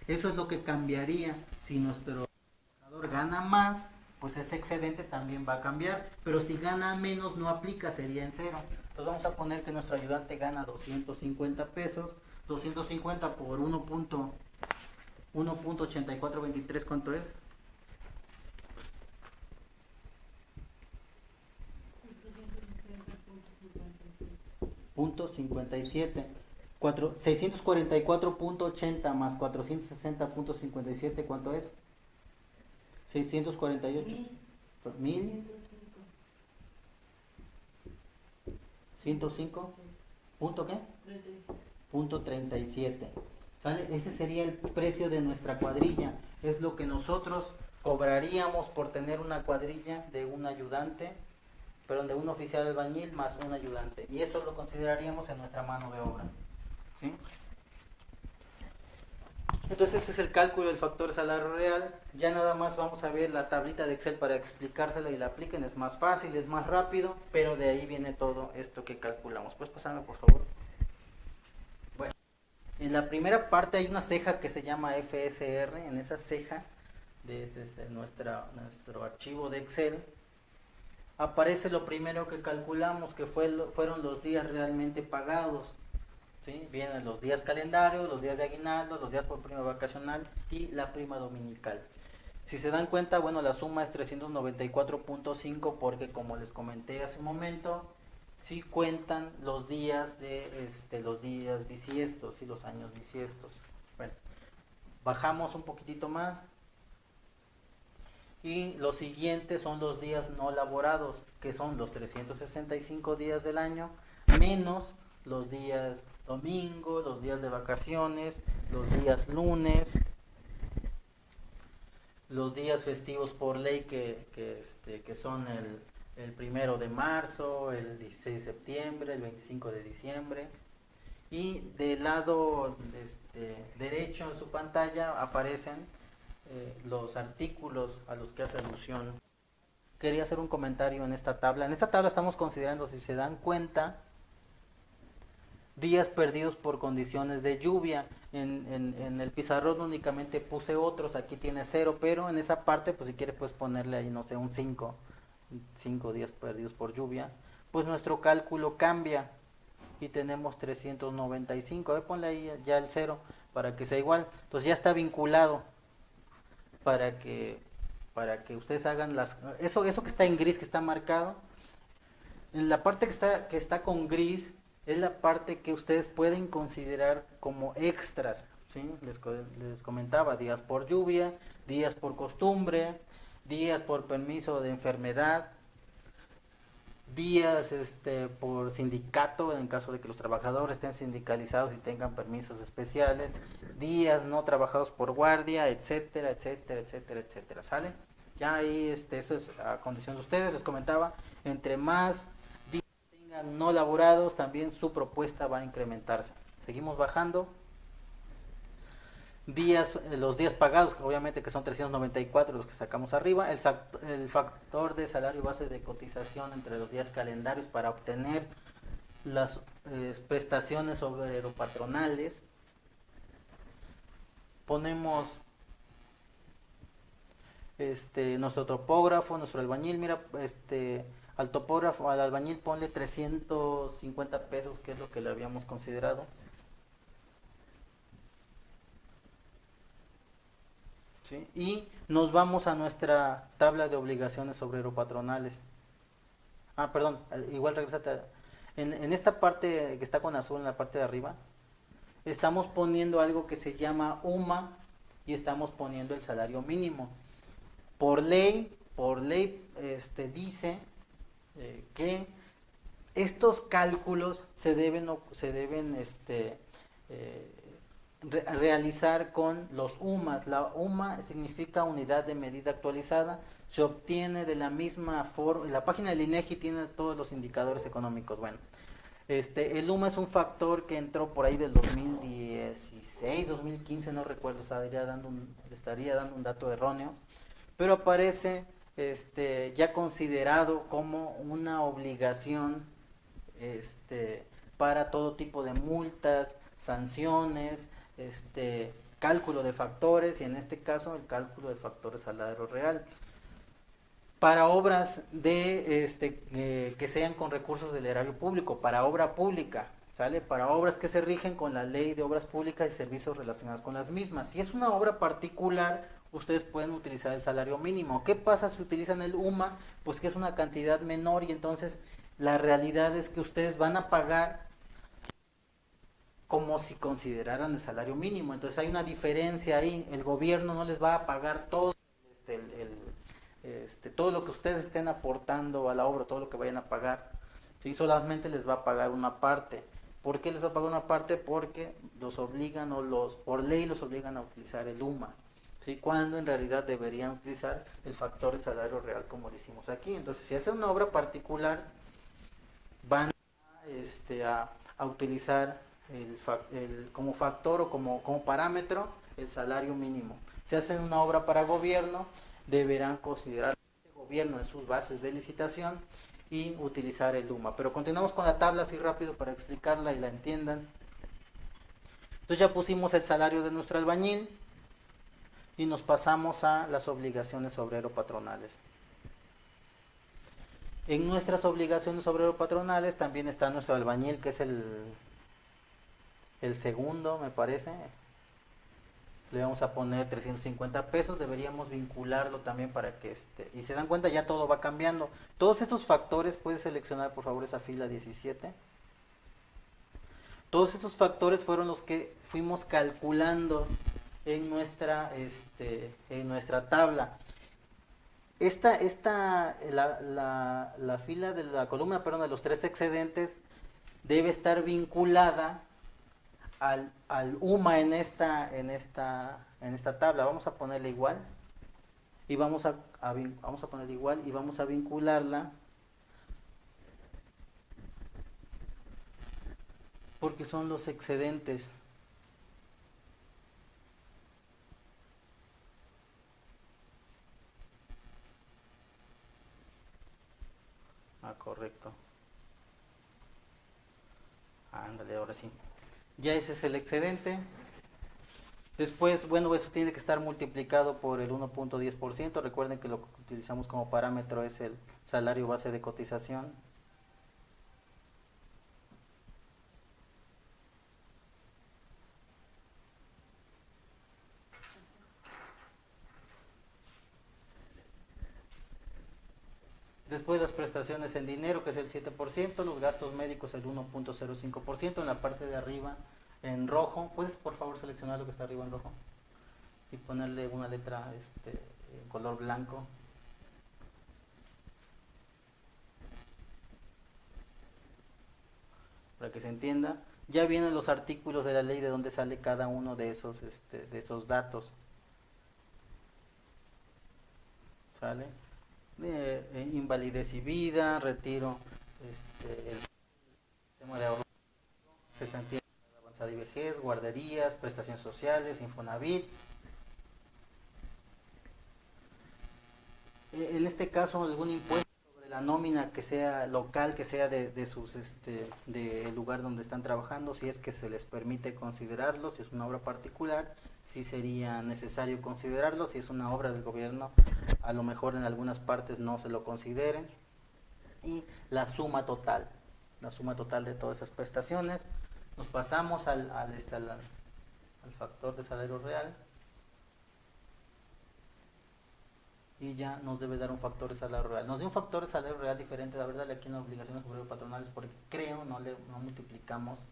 eso es lo que cambiaría. Si nuestro trabajador gana más, pues ese excedente también va a cambiar, pero si gana menos no aplica, sería en cero. Entonces vamos a poner que nuestro ayudante gana 250 pesos, 250 por 1.8423, ¿cuánto es? .57. 644.80 más 460.57, ¿cuánto es? 648. 1000. 105. ¿Punto qué? Punto 37. ¿Sale? Ese sería el precio de nuestra cuadrilla. Es lo que nosotros cobraríamos por tener una cuadrilla de un ayudante, pero de un oficial albañil más un ayudante. Y eso lo consideraríamos en nuestra mano de obra, ¿sí? Entonces este es el cálculo del factor salario real. Ya nada más vamos a ver la tablita de Excel para explicársela y la apliquen. Es más fácil, es más rápido, pero de ahí viene todo esto que calculamos. ¿Puedes pasarme, por favor? Bueno, en la primera parte hay una ceja que se llama FSR. En esa ceja de nuestro archivo de Excel aparece lo primero que calculamos, que fueron los días realmente pagados. ¿Sí? Vienen los días calendarios, los días de aguinaldo, los días por prima vacacional y la prima dominical. Si se dan cuenta, bueno, la suma es 394.5 porque, como les comenté hace un momento, sí cuentan los días los días bisiestos y los años bisiestos. Bueno, bajamos un poquitito más y los siguientes son los días no laborados, que son los 365 días del año menos los días domingo, los días de vacaciones, los días lunes, los días festivos por ley que son el 1 de marzo, el 16 de septiembre, el 25 de diciembre. Y del lado derecho en su pantalla aparecen los artículos a los que hace alusión. ¿Ok? quería hacer un comentario en esta tabla. En esta tabla estamos considerando, si se dan cuenta, días perdidos por condiciones de lluvia. En el pizarrón únicamente puse otros, aquí tiene 0, pero en esa parte, pues si quiere, puedes ponerle ahí, no sé, un 5 días perdidos por lluvia. Pues nuestro cálculo cambia y tenemos 395. A ver, ponle ahí ya el 0 para que sea igual. Entonces ya está vinculado para que ustedes hagan eso que está en gris, que está marcado. En la parte que está con gris es la parte que ustedes pueden considerar como extras, ¿sí? Les comentaba, días por lluvia, días por costumbre, días por permiso de enfermedad, días por sindicato en caso de que los trabajadores estén sindicalizados y tengan permisos especiales, días no trabajados por guardia, etcétera, etcétera, etcétera, etcétera, ¿sale? Ya ahí eso es a condición de ustedes, les comentaba, entre más días tengan no laborados, también su propuesta va a incrementarse. Seguimos bajando. Los días pagados, obviamente que son 394 los que sacamos arriba, el factor de salario base de cotización entre los días calendarios para obtener las prestaciones obrero-patronales. Ponemos nuestro topógrafo, nuestro albañil, mira, al topógrafo, al albañil ponle 350 pesos, que es lo que le habíamos considerado. ¿Sí? Y nos vamos a nuestra tabla de obligaciones obrero-patronales. Perdón, igual regresate. En esta parte que está con azul, en la parte de arriba, estamos poniendo algo que se llama UMA y estamos poniendo el salario mínimo. Por ley, dice que estos cálculos se deben eh, realizar con los UMAs. La UMA significa unidad de medida actualizada, se obtiene de la misma forma. La página del INEGI tiene todos los indicadores económicos. Bueno, el UMA es un factor que entró por ahí del 2016, 2015, no recuerdo, estaría dando un dato erróneo, pero aparece ya considerado como una obligación para todo tipo de multas, sanciones, cálculo de factores, y en este caso el cálculo de factores salario real para obras que sean con recursos del erario público, para obra pública, ¿sale? Para obras que se rigen con la ley de obras públicas y servicios relacionados con las mismas. Si es una obra particular, ustedes pueden utilizar el salario mínimo. ¿Qué pasa si utilizan el UMA? Pues que es una cantidad menor, y entonces la realidad es que ustedes van a pagar como si consideraran el salario mínimo. Entonces hay una diferencia ahí. El gobierno no les va a pagar todo todo lo que ustedes estén aportando a la obra, todo lo que vayan a pagar, ¿sí? Solamente les va a pagar una parte. ¿Por qué les va a pagar una parte? Porque los obligan, por ley los obligan a utilizar el UMA, ¿sí? Cuando en realidad deberían utilizar el factor de salario real, como lo hicimos aquí. Entonces, si hacen una obra particular, van a utilizar como factor o como parámetro el salario mínimo. Si hacen una obra para gobierno, deberán considerar el gobierno en sus bases de licitación y utilizar el UMA. Pero continuamos con la tabla así rápido para explicarla y la entiendan. Entonces ya pusimos el salario de nuestro albañil y nos pasamos a las obligaciones obrero-patronales. En nuestras obligaciones obrero-patronales también está nuestro albañil, que es el segundo, me parece. Le vamos a poner 350 pesos, deberíamos vincularlo también para que y se dan cuenta, ya todo va cambiando. Todos estos factores, puedes seleccionar por favor esa fila 17. Todos estos factores fueron los que fuimos calculando en nuestra tabla. La fila de la columna, perdón, de los tres excedentes debe estar vinculada al UMA en esta tabla. Vamos a ponerle igual y vamos a ponerle igual y vamos a vincularla, porque son los excedentes. Correcto. Ándale, ahora sí. Ya ese es el excedente. Después, bueno, eso tiene que estar multiplicado por el 1.10%. Recuerden que lo que utilizamos como parámetro es el salario base de cotización. Después las prestaciones en dinero, que es el 7%, los gastos médicos el 1.05%, en la parte de arriba en rojo. ¿Puedes por favor seleccionar lo que está arriba en rojo? Y ponerle una letra en color blanco. Para que se entienda. Ya vienen los artículos de la ley de donde sale cada uno de esos datos. ¿Sale? Invalidez y vida, retiro, el sistema de ahorro, cesantía avanzada y vejez, guarderías, prestaciones sociales, Infonavit. En este caso, algún impuesto sobre la nómina que sea local, que sea de sus del lugar donde están trabajando, si es que se les permite considerarlo, si es una obra particular, si sería necesario considerarlo, si es una obra del gobierno, a lo mejor en algunas partes no se lo consideren. Y la suma total de todas esas prestaciones. Nos pasamos al factor de salario real y ya nos debe dar un factor de salario real. Nos dio un factor de salario real diferente, la verdad, aquí en las obligaciones obrero-patronales, porque creo no multiplicamos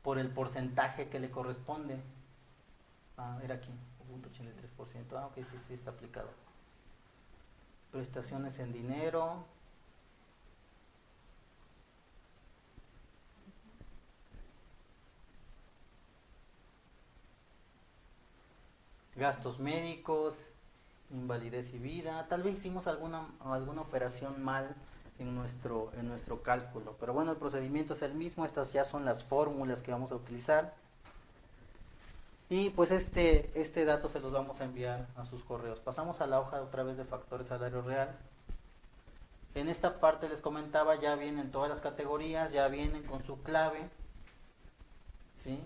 por el porcentaje que le corresponde. Era aquí, 0.83%. Ok, sí está aplicado. Prestaciones en dinero. Gastos médicos, invalidez y vida. Tal vez hicimos alguna operación mal en nuestro cálculo, pero bueno, el procedimiento es el mismo. Estas ya son las fórmulas que vamos a utilizar. Y pues este dato se los vamos a enviar a sus correos. Pasamos a la hoja otra vez de factores salario real. En esta parte les comentaba, ya vienen todas las categorías, ya vienen con su clave, ¿sí?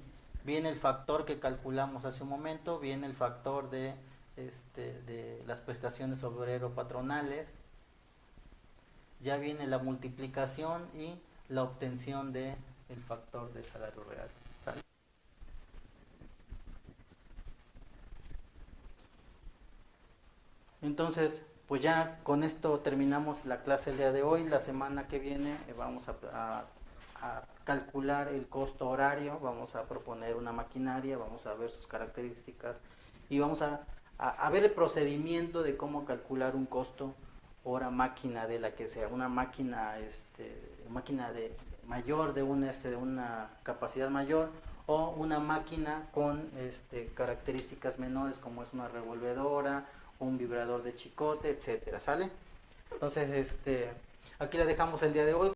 Viene el factor que calculamos hace un momento, viene el factor de las prestaciones obrero patronales, ya viene la multiplicación y la obtención de el factor de salario real. ¿Sale? Entonces, pues ya con esto terminamos la clase el día de hoy. La semana que viene vamos a calcular el costo horario, vamos a proponer una maquinaria, vamos a ver sus características y vamos a ver el procedimiento de cómo calcular un costo hora máquina de la que sea, una máquina de mayor, de una capacidad mayor, o una máquina con características menores, como es una revolvedora, un vibrador de chicote, etcétera. ¿Sale? Entonces aquí la dejamos el día de hoy.